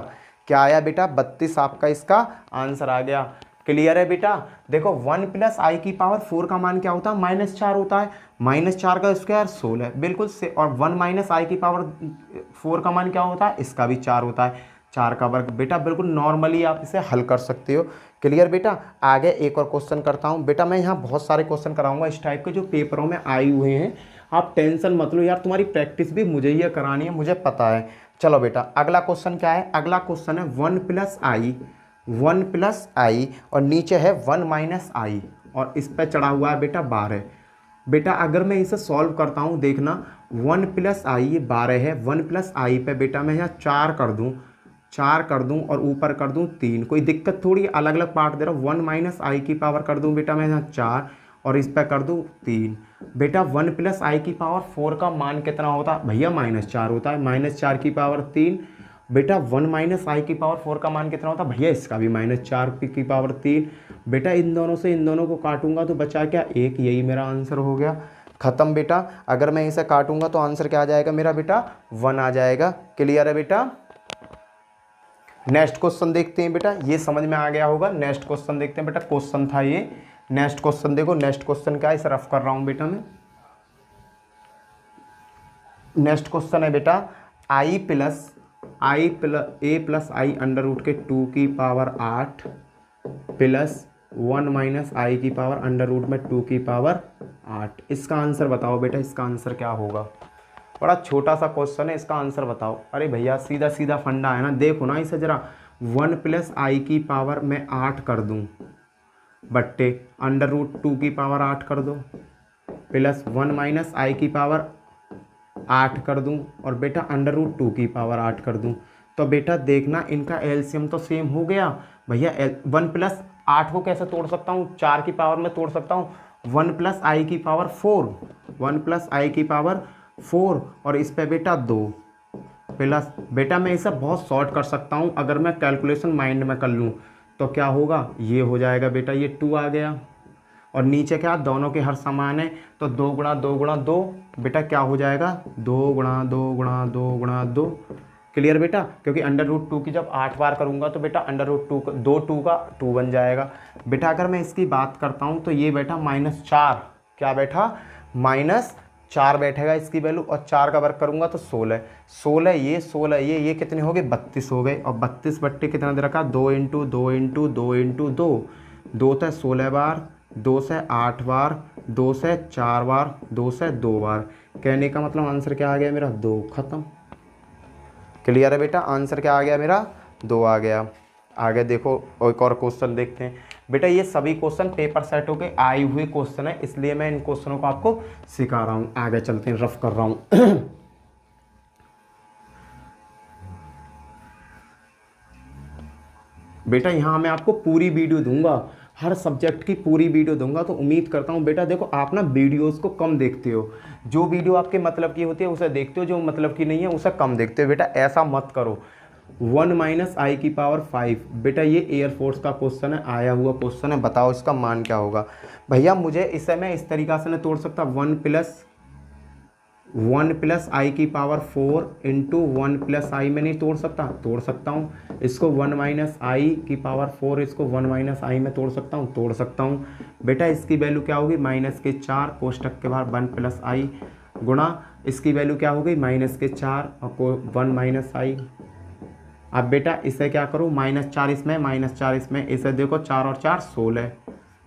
[SPEAKER 1] क्या आया बेटा? 32 आपका इसका आंसर आ गया। क्लियर है बेटा? देखो 1 प्लस आई की पावर 4 का मान क्या होता है? -4 होता है। -4 का स्क्वायर 16 बिल्कुल से, और 1 माइनस आई की पावर 4 का मान क्या होता है? इसका भी 4 होता है, 4 का वर्ग। बेटा बिल्कुल नॉर्मली आप इसे हल कर सकते हो। क्लियर बेटा? आगे एक और क्वेश्चन करता हूँ बेटा। मैं यहाँ बहुत सारे क्वेश्चन कराऊंगा इस टाइप के जो पेपरों में आए हुए हैं। आप टेंशन मत लो यार, तुम्हारी प्रैक्टिस भी मुझे ही करानी है, मुझे पता है। चलो बेटा अगला क्वेश्चन क्या है? अगला क्वेश्चन है 1 प्लस आई और नीचे है 1 माइनस आई और इस पर चढ़ा हुआ है बेटा 12। बेटा अगर मैं इसे सॉल्व करता हूँ, देखना 1 प्लस आई ये 12 है, 1 प्लस आई पे बेटा मैं यहाँ 4 कर दूँ और ऊपर कर दूँ 3, कोई दिक्कत थोड़ी, अलग अलग पार्ट दे रहा हूँ। 1 माइनस आई की पावर कर दूँ बेटा मैं यहाँ 4 और इस पर कर दूँ 3। बेटा 1 प्लस आई की पावर 4 का मान कितना होता है भैया? -4 होता है। -4 की पावर 3। बेटा 1 माइनस आई की पावर 4 का मान कितना होता है भैया? इसका भी -4 की पावर 3। बेटा इन दोनों से इन दोनों को काटूंगा तो बचा क्या? 1। यही मेरा आंसर हो गया, खत्म बेटा। अगर मैं इसे काटूंगा तो आंसर क्या आ जाएगा मेरा बेटा? 1 आ जाएगा। क्लियर है बेटा? नेक्स्ट क्वेश्चन देखते हैं बेटा, ये समझ में आ गया होगा। नेक्स्ट क्वेश्चन देखते हैं बेटा, क्वेश्चन था ये। नेक्स्ट क्वेश्चन देखो, नेक्स्ट क्वेश्चन क्या है, इसे रफ कर रहा हूं बेटा मैं। नेक्स्ट क्वेश्चन है बेटा a plus i under root के 2 की पावर 8 प्लस 1 माइनस आई की पावर अंडर रूट में 2 की पावर 8। इसका आंसर बताओ बेटा, इसका आंसर क्या होगा? बड़ा छोटा सा क्वेश्चन है, इसका आंसर बताओ। अरे भैया सीधा सीधा फंडा है ना, देखो ना इसे जरा। 1 प्लस आई की पावर मैं 8 कर दूं बट्टे अंडर रूट 2 की पावर 8 कर दो प्लस 1 माइनस आई की पावर 8 कर दूं और बेटा अंडर रूट 2 की पावर 8 कर दूं। तो बेटा देखना इनका एलसीएम तो सेम हो गया भैया। 1 प्लस 8 को कैसे तोड़ सकता हूँ? 4 की पावर में तोड़ सकता हूँ। 1 प्लस आई की पावर 4, 1 प्लस आई की पावर 4 और इस पे बेटा 2 प्लस, बेटा मैं इसे बहुत शॉर्ट कर सकता हूँ अगर मैं कैलकुलेशन माइंड में कर लूँ तो क्या होगा? ये हो जाएगा बेटा, ये 2 आ गया और नीचे क्या? दोनों के हर समान है तो 2 गुणा 2 गुणा 2 बेटा क्या हो जाएगा? 2 गुणा 2 गुणा 2 गुणा 2। क्लियर बेटा? क्योंकि अंडर रूट 2 की जब 8 बार करूंगा तो बेटा अंडर रूट 2 2 का 2 बन जाएगा। बेटा अगर मैं इसकी बात करता हूं तो ये बेटा -4, क्या बैठा? -4 बैठेगा इसकी वैल्यू और 4 का वर्ग करूंगा तो 16 ये कितने हो गए? 32 हो गए। और 32 बट्टे कितना दे रखा? 2 इंटू 2 इंटू 2 इंटू 2, 2 से 16 बार, 2 से 8 बार, 2 से 4 बार, 2 से 2 बार। कहने का मतलब आंसर क्या आ गया मेरा? 2। खत्म। क्लियर है बेटा? आंसर क्या आ गया मेरा? 2 आ गया। आगे देखो एक और क्वेश्चन देखते हैं बेटा। ये सभी क्वेश्चन पेपर सेटों के आए हुए क्वेश्चन है, इसलिए मैं इन क्वेश्चनों को आपको सिखा रहा हूँ। आगे चलते हैं, रफ कर रहा हूँ। बेटा यहाँ मैं आपको पूरी वीडियो दूंगा, हर सब्जेक्ट की पूरी वीडियो दूंगा। तो उम्मीद करता हूँ बेटा, देखो आप ना वीडियोस को कम देखते हो, जो वीडियो आपके मतलब की होती है उसे देखते हो, जो मतलब की नहीं है उसे कम देखते हो। बेटा ऐसा मत करो। 1 माइनस आई की पावर 5 बेटा ये एयरफोर्स का क्वेश्चन है, आया हुआ क्वेश्चन है, बताओ इसका मान क्या होगा? भैया मुझे इसे मैं इस तरीक़ा से नहीं तोड़ सकता। 1 प्लस आई की पावर 4 इंटू 1 प्लस आई में नहीं तोड़ सकता? तोड़ सकता हूँ। इसको 1 माइनस आई की पावर 4, इसको 1 माइनस आई में तोड़ सकता हूँ? तोड़ सकता हूँ। बेटा इसकी वैल्यू क्या होगी? -4 कोष्टक के बाहर 1 प्लस आई गुणा इसकी वैल्यू क्या हो गई? -4 और 1 माइनस आई। अब बेटा इसे क्या करूँ? -4 इसमें, -4 इसमें, इसे देखो 4 और 4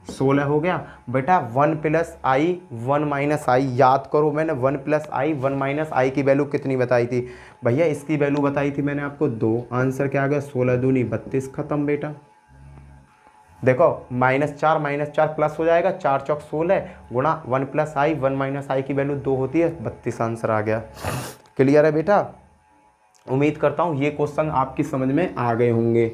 [SPEAKER 1] 16 हो गया। बेटा 1 प्लस आई 1 माइनस आई, याद करो मैंने 1 प्लस आई 1 माइनस आई की वैल्यू कितनी बताई थी भैया? इसकी वैल्यू बताई थी मैंने आपको 2। आंसर क्या आ गया? 16 दूनी 32। खत्म बेटा। देखो -4 प्लस हो जाएगा, 4 चौक 16 गुणा 1 प्लस आई 1 माइनस आई की वैल्यू 2 होती है, 32 आंसर आ गया। क्लियर है बेटा? उम्मीद करता हूँ ये क्वेश्चन आपकी समझ में आ गए होंगे।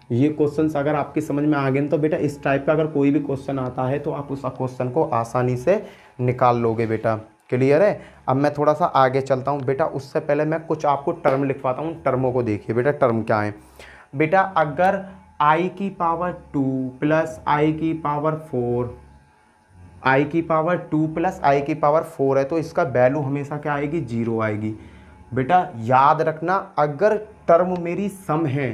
[SPEAKER 1] ये क्वेश्चंस अगर आपकी समझ में आ गए तो बेटा इस टाइप का अगर कोई भी क्वेश्चन आता है तो आप उस क्वेश्चन को आसानी से निकाल लोगे बेटा। क्लियर है। अब मैं थोड़ा सा आगे चलता हूँ बेटा, उससे पहले मैं कुछ आपको टर्म लिखवाता हूँ। टर्मों को देखिए बेटा, टर्म क्या है बेटा। अगर i की पावर 2 प्लस आई की पावर 4, आई की पावर 2 प्लस आई की पावर 4 है तो इसका वैल्यू हमेशा क्या आएगी, 0 आएगी। बेटा याद रखना, अगर टर्म मेरी सम है,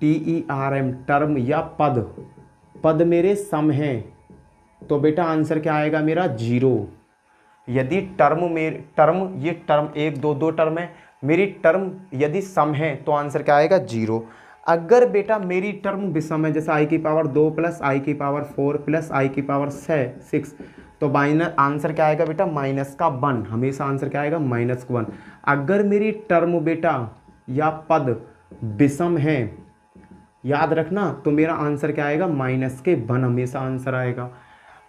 [SPEAKER 1] TERM टर्म या पद, पद मेरे सम है तो बेटा आंसर क्या आएगा मेरा, 0। यदि टर्म ये टर्म 1 2 2 टर्म है, मेरी टर्म यदि सम है तो आंसर क्या आएगा, 0। अगर बेटा मेरी टर्म विषम है, जैसे आई की पावर 2 प्लस आई की पावर 4 प्लस आई की पावर 6, तो माइनस आंसर क्या आएगा बेटा, -1। हमेशा आंसर क्या आएगा, -1। अगर मेरी टर्म बेटा या पद विषम है, याद रखना, तो मेरा आंसर क्या आएगा, -1 हमेशा आंसर आएगा।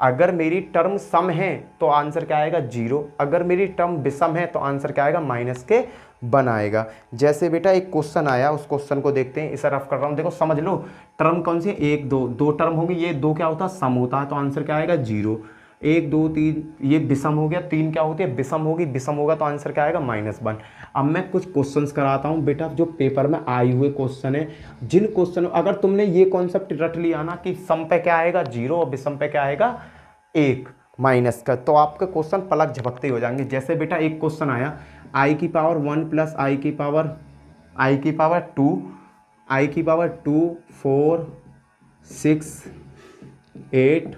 [SPEAKER 1] अगर मेरी टर्म सम है तो आंसर क्या आएगा, 0। अगर मेरी टर्म विषम है तो आंसर क्या आएगा, -1 आएगा। जैसे बेटा एक क्वेश्चन आया, उस क्वेश्चन को देखते हैं। इसे रफ कर रहा हूँ, देखो समझ लो। टर्म कौन सी है, 1 2 2 टर्म होगी। ये 2 क्या होता है, सम होता है, तो आंसर क्या आएगा, 0। 1 2 3 ये विषम हो गया, 3 क्या होती है, विषम होगी, विषम होगा तो आंसर क्या आएगा, -1। अब मैं कुछ क्वेश्चंस कराता हूँ बेटा, जो पेपर में आए हुए क्वेश्चन है। जिन क्वेश्चन, अगर तुमने ये कॉन्सेप्ट रट लिया ना कि सम पे क्या आएगा, 0 और विषम पे क्या आएगा, 1 माइनस का, तो आपके क्वेश्चन पलक झपकते हो जाएंगे। जैसे बेटा एक क्वेश्चन आया, आई की पावर 1 प्लस आई की पावर 2, आई की पावर 2 4 6 8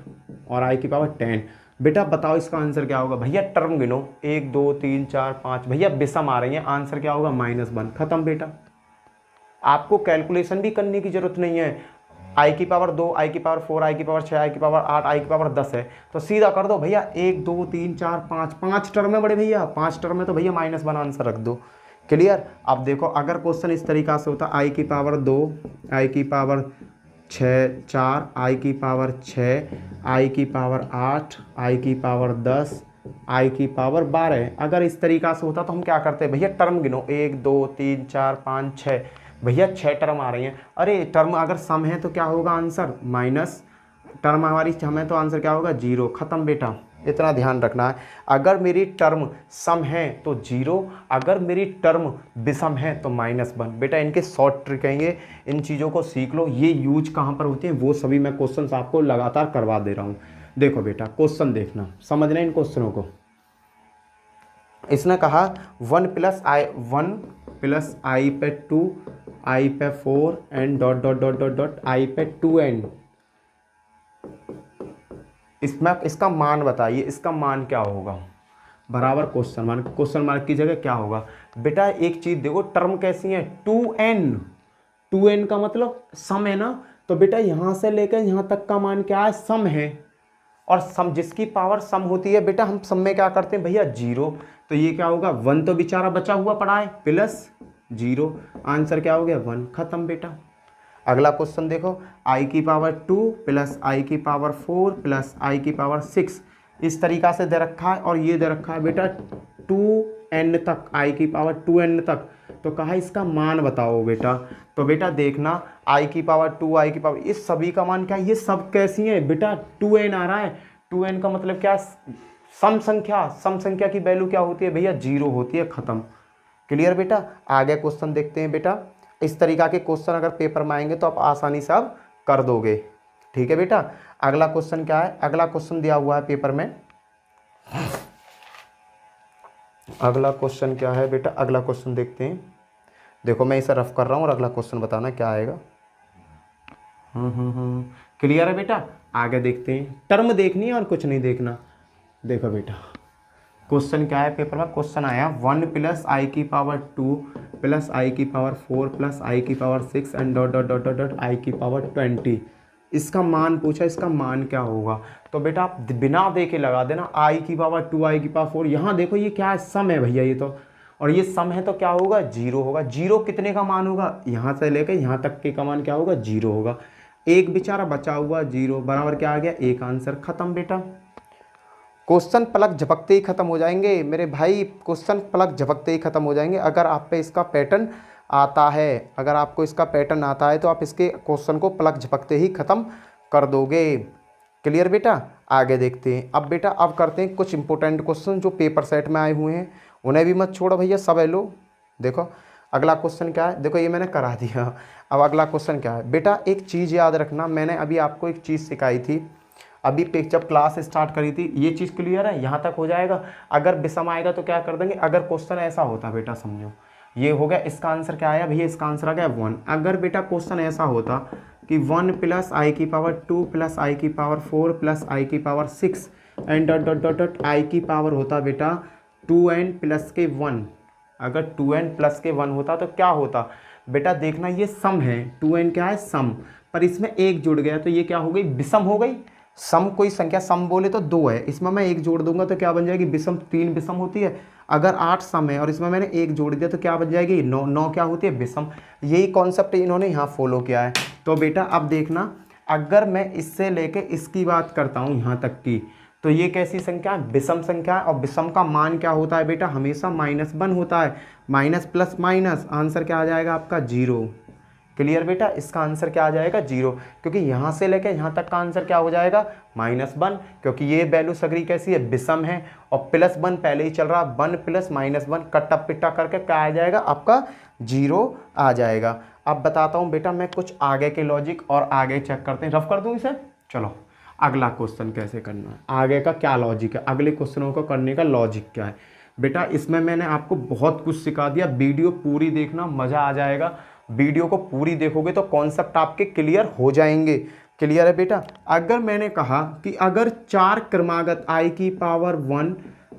[SPEAKER 1] और आई की पावर 10। बेटा बताओ इसका आंसर क्या होगा। भैया टर्म गिनो, 1 2 3 4 5, भैया विषम आ रही है, आंसर क्या होगा, -1। खत्म बेटा, आपको कैलकुलेशन भी करने की जरूरत नहीं है। आई की पावर 2, आई की पावर 4, आई की पावर 6, आई की पावर 8, आई की पावर 10 है, तो सीधा कर दो भैया, 1 2 3 4 5, 5 टर्म है बड़े भैया, 5 टर्म है तो भैया -1 आंसर रख दो। क्लियर। अब देखो अगर क्वेश्चन इस तरीका से होता, आई की पावर 2, आई की पावर 4, आई की पावर 6, आई की पावर 8, आई की पावर 10, आई की पावर 12, अगर इस तरीका से होता तो हम क्या करते हैं भैया, टर्म गिनो, 1 2 3 4 5 6, भैया 6 टर्म आ रही हैं। अरे टर्म अगर सम है तो क्या होगा आंसर, माइनस, टर्म हमारी सम है तो आंसर क्या होगा, 0। खत्म बेटा, इतना ध्यान रखना है। अगर मेरी टर्म सम है तो 0, अगर मेरी टर्म विषम है तो -1। बेटा इनके शॉर्ट ट्रिक कहेंगे, इन चीज़ों को सीख लो। ये यूज कहाँ पर होती हैं वो सभी मैं क्वेश्चंस आपको लगातार करवा दे रहा हूँ। देखो बेटा क्वेश्चन देखना, समझना इन क्वेश्चनों को। इसने कहा 1 प्लस आई पे 2, आई पे 4 and dot dot dot dot dot आई पे 2n। इसमें इसका मान बताइए, इसका मान क्या होगा, बराबर क्वेश्चन मार्क की जगह क्या होगा। बेटा एक चीज देखो, टर्म कैसी है, 2n का मतलब सम है ना, तो बेटा यहां से लेकर यहां तक का मान क्या है, सम है। और सम, जिसकी पावर सम होती है बेटा, हम सम में क्या करते हैं भैया, 0। तो ये क्या होगा, 1 तो बेचारा बचा हुआ पड़ा है, प्लस 0, आंसर क्या हो गया, 1। खत्म बेटा। अगला क्वेश्चन देखो, आई की पावर 2 प्लस आई की पावर 4 प्लस आई की पावर 6, इस तरीका से दे रखा है। और ये दे रखा है बेटा 2n तक, आई की पावर 2n तक, तो कहा इसका मान बताओ बेटा। तो बेटा देखना, आई की पावर 2, आई की पावर, इस सभी का मान क्या है, ये सब कैसी है बेटा, 2n आ रहा है। 2n का मतलब क्या, सम संख्या की वैल्यू क्या होती है भैया, 0 होती है। खत्म। क्लियर बेटा। आगे क्वेश्चन देखते हैं बेटा। इस तरीका के क्वेश्चन अगर पेपर में आएंगे तो आप आसानी से आप कर दोगे। ठीक है बेटा। अगला क्वेश्चन क्या है, अगला क्वेश्चन दिया हुआ है पेपर में। अगला क्वेश्चन क्या है बेटा, अगला क्वेश्चन देखते हैं। देखो मैं इसे रफ कर रहा हूँ और अगला क्वेश्चन बताना क्या आएगा। क्लियर है बेटा। आगे देखते हैं, टर्म देखनी है और कुछ नहीं देखना। देखो बेटा क्वेश्चन क्या है पेपर में, क्वेश्चन आया 1 प्लस आई की पावर 2 प्लस आई की पावर 4 प्लस आई की power 6 and dot dot dot dot dot आई की पावर 20। इसका मान पूछा, इसका मान क्या होगा। तो बेटा आप बिना देखे लगा देना, आई की पावर 2 आई की पावर 4, यहाँ देखो ये क्या है, सम है भैया ये तो, और ये सम है तो क्या होगा, 0 होगा। 0 कितने का मान होगा, यहाँ से लेकर यहाँ तक के का मान क्या होगा, 0 होगा। एक बेचारा बचा हुआ 0, बराबर क्या आ गया, 1 आंसर। खत्म बेटा। क्वेश्चन पलक झपकते ही खत्म हो जाएंगे मेरे भाई, क्वेश्चन पलक झपकते ही खत्म हो जाएंगे अगर आप पे इसका पैटर्न आता है, अगर आपको इसका पैटर्न आता है तो आप इसके क्वेश्चन को पलक झपकते ही ख़त्म कर दोगे। क्लियर बेटा? आगे देखते हैं। अब बेटा अब करते हैं कुछ इंपॉर्टेंट क्वेश्चन जो पेपर सेट में आए हुए हैं, उन्हें भी मत छोड़ो भैया, सब है लो। देखो अगला क्वेश्चन क्या है, देखो ये मैंने करा दिया। अब अगला क्वेश्चन क्या है बेटा, एक चीज़ याद रखना, मैंने अभी आपको एक चीज़ सिखाई थी अभी जब क्लास स्टार्ट करी थी, ये चीज़ क्लियर है, यहाँ तक हो जाएगा। अगर विषम आएगा तो क्या कर देंगे, अगर क्वेश्चन ऐसा होता बेटा, समझो ये हो गया, इसका आंसर क्या आया भैया, इसका आंसर आ गया 1। अगर बेटा क्वेश्चन ऐसा होता कि 1 + i की पावर 2 + i की पावर 4 + i की power 6 and dot dot dot dot i की पावर होता बेटा 2n + के 1, अगर 2n + के 1 होता तो क्या होता बेटा, देखना ये सम है, 2n क्या है सम, पर इसमें एक जुड़ गया तो ये क्या हो गई, विषम हो गई। सम कोई संख्या सम बोले तो 2 है, इसमें मैं एक जोड़ दूंगा तो क्या बन जाएगी, विषम, 3 विषम होती है। अगर 8 सम है और इसमें मैंने एक जोड़ दिया तो क्या बन जाएगी, 9, 9 क्या होती है, विषम। यही कॉन्सेप्ट इन्होंने यहाँ फॉलो किया है। तो बेटा अब देखना, अगर मैं इससे लेके इसकी बात करता हूँ यहाँ तक की, तो ये कैसी संख्या है, विषम संख्या है। और विषम का मान क्या होता है बेटा, हमेशा -1 होता है, माइनस प्लस माइनस, आंसर क्या आ जाएगा आपका 0। क्लियर बेटा? इसका आंसर क्या आ जाएगा 0, क्योंकि यहाँ से लेकर यहाँ तक का आंसर क्या हो जाएगा -1, क्योंकि ये वैल्यू सगरी कैसी है, विषम है, और +1 पहले ही चल रहा, 1 + -1 कट्टा पिट्टा करके क्या आ जाएगा आपका 0 आ जाएगा। अब बताता हूँ बेटा मैं कुछ आगे के लॉजिक, और आगे चेक करते हैं, रफ कर दूँ इसे। चलो अगला क्वेश्चन कैसे करना है, आगे का क्या लॉजिक है, अगले क्वेश्चनों को करने का लॉजिक क्या है बेटा। इसमें मैंने आपको बहुत कुछ सिखा दिया, वीडियो पूरी देखना, मज़ा आ जाएगा। वीडियो को पूरी देखोगे तो कॉन्सेप्ट आपके क्लियर हो जाएंगे। क्लियर है बेटा? अगर मैंने कहा कि अगर 4 क्रमागत i की पावर 1,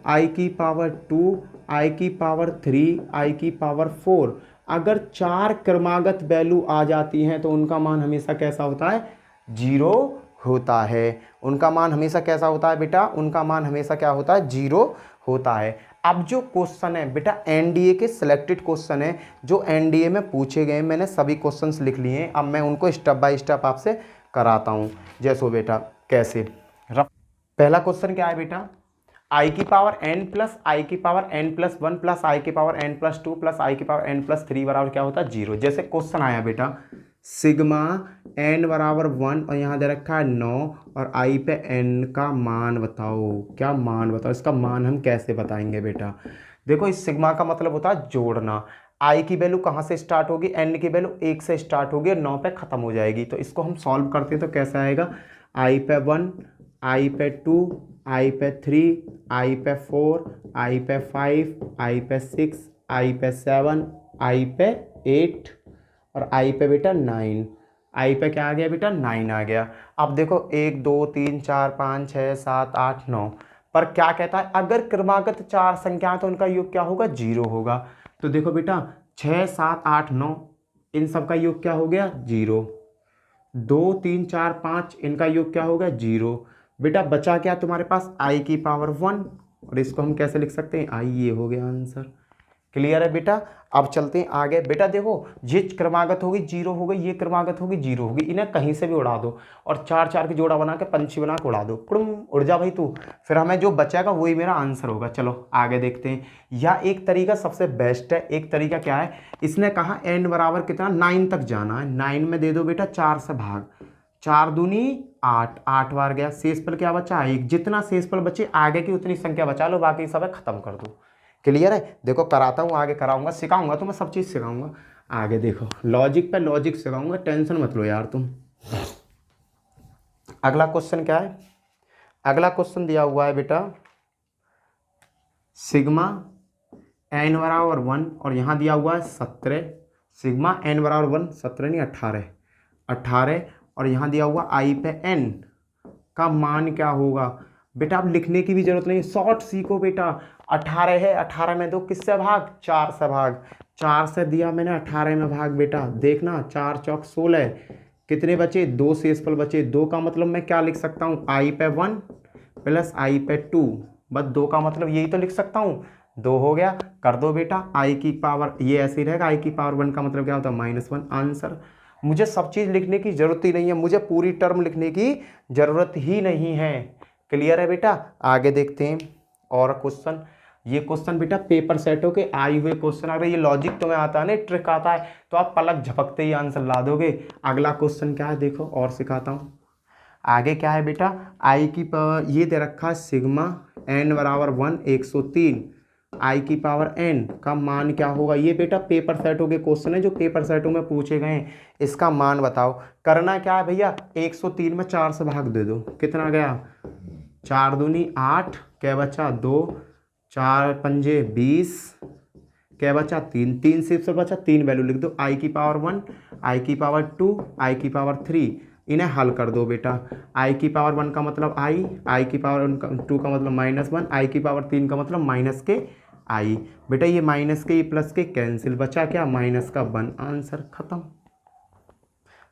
[SPEAKER 1] i की पावर 2, i की पावर 3, i की पावर 4, अगर 4 क्रमागत वैल्यू आ जाती हैं तो उनका मान हमेशा कैसा होता है, 0 होता है। उनका मान हमेशा कैसा होता है बेटा, उनका मान हमेशा क्या होता है, 0 होता है। अब जो क्वेश्चन है बेटा एनडीए के सिलेक्टेड क्वेश्चन है, जो एनडीए में पूछे गए, मैंने सभी क्वेश्चंस लिख लिए हैं। अब मैं उनको स्टेप बाय स्टेप आपसे कराता हूं। जैसो बेटा कैसे, पहला क्वेश्चन क्या है बेटा, i की पावर n + i की पावर n + 1 + i की पावर n + 2 + i की पावर n + 3 बराबर क्या होता है 0। जैसे क्वेश्चन आया बेटा सिग्मा n बराबर 1 और यहाँ दे रखा है 9 और i पे n का मान बताओ, क्या मान बताओ। इसका मान हम कैसे बताएंगे बेटा, देखो इस सिग्मा का मतलब होता है जोड़ना। i की वैल्यू कहाँ से स्टार्ट होगी, n की वैल्यू 1 से स्टार्ट होगी और 9 पे ख़त्म हो जाएगी। तो इसको हम सॉल्व करते हैं तो कैसा आएगा, i पे 1, i पे 2, i पे 3, i पे 4, i पे 5, i पे 6, i पे 7, i पे 8 और i पे बेटा 9। i पे क्या आ गया बेटा 9 आ गया। अब देखो 1 2 3 4 5 6 7 8 9 पर क्या कहता है, अगर क्रमागत 4 संख्या तो उनका योग क्या होगा 0 होगा। तो देखो बेटा 6 7 8 9 इन सब का योग क्या हो गया 0, 2 3 4 5 इनका योग क्या होगा 0। बेटा बचा क्या तुम्हारे पास i की पावर 1 और इसको हम कैसे लिख सकते हैं i, ये हो गया आंसर। क्लियर है बेटा? अब चलते हैं आगे। बेटा देखो ये क्रमागत होगी 0 हो गई, ये क्रमागत होगी 0 होगी, इन्हें कहीं से भी उड़ा दो और 4 4 की जोड़ा बना के पंछी बना के उड़ा दो, कुड़ुम उड़ जा भाई तू, फिर हमें जो बचेगा वही मेरा आंसर होगा। चलो आगे देखते हैं। या एक तरीका सबसे बेस्ट है, एक तरीका क्या है, इसने कहा n बराबर कितना 9 तक जाना है, 9 में दे दो बेटा 4 से भाग, 4 दूनी 8, 8 बार गया, शेषफल क्या बचा 1, जितना शेषफल बचे आगे की उतनी संख्या बचा लो, बाकी सब खत्म कर दो। क्लियर है? देखो कराता हूँ, आगे कराऊंगा, सिखाऊंगा तो मैं सब चीज़ सिखाऊंगा। आगे देखो लॉजिक पे लॉजिक सिखाऊंगा, टेंशन मत लो यार तुम। अगला क्वेश्चन क्या है, अगला क्वेश्चन दिया हुआ है बेटा सिग्मा n बराबर 1 और यहाँ दिया हुआ है 17, सिग्मा n बराबर 1 17 नहीं 18 और यहाँ दिया हुआ i पे n का मान क्या होगा। बेटा अब लिखने की भी जरूरत नहीं, शॉर्ट सीखो बेटा। 18 है, 18 में दो किससे भाग 4 से भाग, 4 से दिया मैंने 18 में भाग, बेटा देखना 4 चौक 16, कितने बचे 2 शेषफल बचे, 2 का मतलब मैं क्या लिख सकता हूँ i पे 1 + i पे 2, बस 2 का मतलब यही तो लिख सकता हूँ, 2 हो गया। कर दो बेटा i की पावर, ये ऐसे ही रहेगा, i की पावर 1 का मतलब क्या होता है -1 आंसर। मुझे सब चीज़ लिखने की ज़रूरत ही नहीं है, मुझे पूरी टर्म लिखने की ज़रूरत ही नहीं है। क्लियर है बेटा? आगे देखते हैं और क्वेश्चन। ये क्वेश्चन बेटा पेपर सेटों के आए हुए क्वेश्चन, अगर ये लॉजिक तुम्हें आता है ना, ट्रिक आता है, तो आप पलक झपकते ही आंसर ला दोगे। अगला क्वेश्चन क्या है देखो और सिखाता हूँ। आगे क्या है बेटा, आई की पावर ये दे रखा है सिग्मा n बराबर 1 103, आई की पावर n का मान क्या होगा। ये बेटा पेपर सेटों के क्वेश्चन है जो पेपर सेटों में पूछे गए हैं। इसका मान बताओ। करना क्या है भैया, 103 में 4 से भाग दे दो, कितना गया 4 दूनी 8, क्या बचा 2, 4 पंजे 20, क्या बचा 3, 3 से बचा 3 वैल्यू लिख दो, आई की पावर 1, आई की पावर 2, आई की पावर 3, इन्हें हल कर दो बेटा। आई की पावर 1 का मतलब आई की पावर 2 का मतलब -1, आई की पावर 3 का मतलब माइनस के आई। बेटा ये माइनस के प्लस के कैंसिल, बचा क्या माइनस का 1, आंसर खत्म।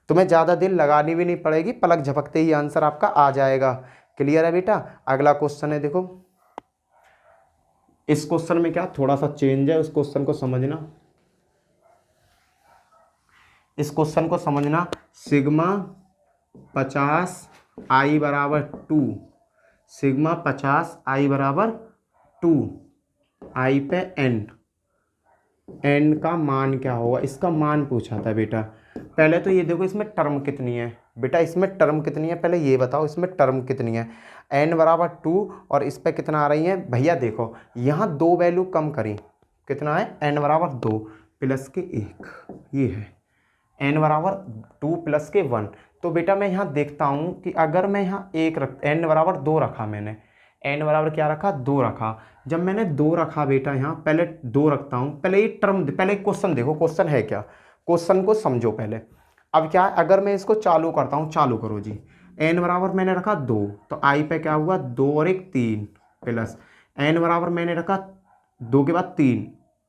[SPEAKER 1] तुम्हें ज़्यादा देर लगानी भी नहीं पड़ेगी, पलक झपकते ही आंसर आपका आ जाएगा। क्लियर है बेटा। अगला क्वेश्चन है देखो, इस क्वेश्चन में क्या थोड़ा सा चेंज है, उस क्वेश्चन को समझना। इस क्वेश्चन को समझना, सिग्मा 50 आई बराबर 2, सिग्मा 50 आई बराबर 2, आई पे n का मान क्या होगा, इसका मान पूछा था बेटा। पहले तो ये देखो इसमें टर्म कितनी है बेटा, इसमें टर्म कितनी है पहले ये बताओ, इसमें टर्म कितनी है। n बराबर 2 और इस पे कितना आ रही है भैया, देखो यहाँ 2 वैल्यू कम करी, कितना है n बराबर 2 प्लस के 1, ये है n बराबर 2 प्लस के 1। तो बेटा मैं यहाँ देखता हूँ कि अगर मैं यहाँ एक रख n बराबर 2 रखा, मैंने n बराबर क्या रखा 2 रखा। जब मैंने 2 रखा बेटा, यहाँ पहले 2 रखता हूँ, पहले ये टर्म, पहले क्वेश्चन देखो क्वेश्चन है क्या, क्वेश्चन को समझो पहले। अब क्या है, अगर मैं इसको चालू करता हूँ, चालू करो जी, n बराबर मैंने रखा 2, तो i पे क्या हुआ 2 और 1 3, प्लस n बराबर मैंने रखा 2 के बाद 3,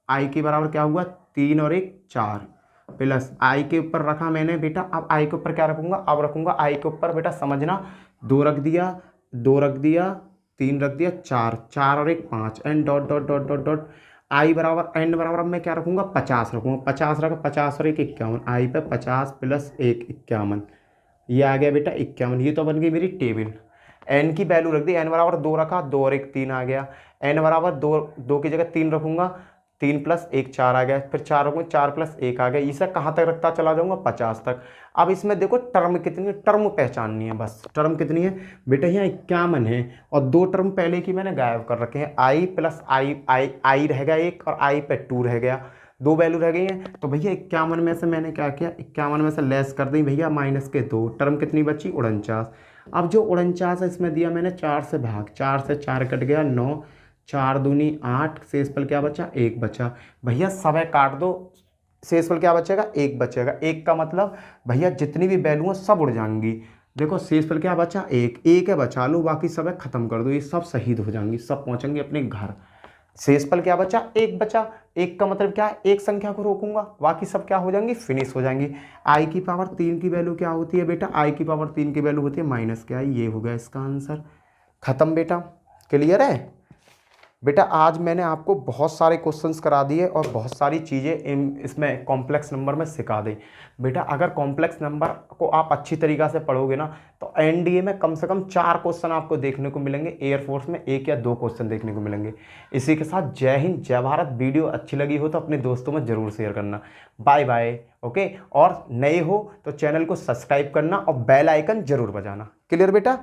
[SPEAKER 1] i के बराबर क्या हुआ 3 और 1 4, प्लस आई के ऊपर रखा मैंने बेटा। अब आई के ऊपर क्या रखूंगा, अब रखूंगा आई के ऊपर बेटा, समझना 2 रख दिया, 2 रख दिया, 3 रख दिया, 4, 4 और 1 5, n dot dot dot dot dot i बराबर एन बराबर मैं क्या रखूंगा 50 रखूंगा, 50 रखा, 50 और 1 51, आई पे 50 प्लस 1 51, ये आ गया बेटा 51। ये तो बन गई मेरी टेबल। एन की वैल्यू रख दी, एन बराबर 2 रखा, 2 और 1 3 आ गया, एन बराबर 2 की जगह 3 रखूंगा, 3 प्लस 1 4 आ गया, फिर 4 रखूंगा, 4 प्लस 1 आ गया, इसे कहाँ तक रखता चला जाऊंगा 50 तक। अब इसमें देखो टर्म कितनी है, टर्म पहचाननी है बस। टर्म कितनी है बेटा, यहाँ 51 है और 2 टर्म पहले की मैंने गायब कर रखे हैं, आई प्लस आई रह गया 1 और आई पे 2 रह गया, 2 वैल्यू रह गई हैं। तो भैया 51 में से मैंने क्या किया, 51 में से लेस कर दी भैया माइनस के 2, टर्म कितनी बची 49। अब जो 49 है इसमें दिया मैंने 4 से भाग, 4 से 4 कट गया 9, 4 दूनी 8, शेषफल क्या बचा 1 बचा। भैया सब काट दो, शेषफल क्या बचेगा 1 बचेगा। 1 का मतलब भैया जितनी भी वैल्यू है सब उड़ जाएंगी। देखो शेषफल क्या बचा 1, 1 है बचा लो, बाकी सब है खत्म कर दो, ये सब शहीद हो जाएंगी, सब पहुंचेंगे अपने घर। शेषफल क्या बचा 1 बचा, 1 का मतलब क्या है एक संख्या को रोकूंगा, बाकी सब क्या हो जाएंगी फिनिश हो जाएंगी। आई की पावर 3 की वैल्यू क्या होती है बेटा, आई की पावर 3 की वैल्यू होती है माइनस क्या है, ये हो गया इसका आंसर। खत्म बेटा। क्लियर है बेटा। आज मैंने आपको बहुत सारे क्वेश्चंस करा दिए और बहुत सारी चीज़ें इसमें कॉम्प्लेक्स नंबर में सिखा दी बेटा। अगर कॉम्प्लेक्स नंबर को आप अच्छी तरीक़ा से पढ़ोगे ना तो एनडीए में कम से कम 4 क्वेश्चन आपको देखने को मिलेंगे, एयरफोर्स में 1 या 2 क्वेश्चन देखने को मिलेंगे। इसी के साथ जय हिंद जय भारत। वीडियो अच्छी लगी हो तो अपने दोस्तों में ज़रूर शेयर करना। Bye bye. ओके, और नए हो तो चैनल को सब्सक्राइब करना और बेल आइकन जरूर बजाना। क्लियर बेटा।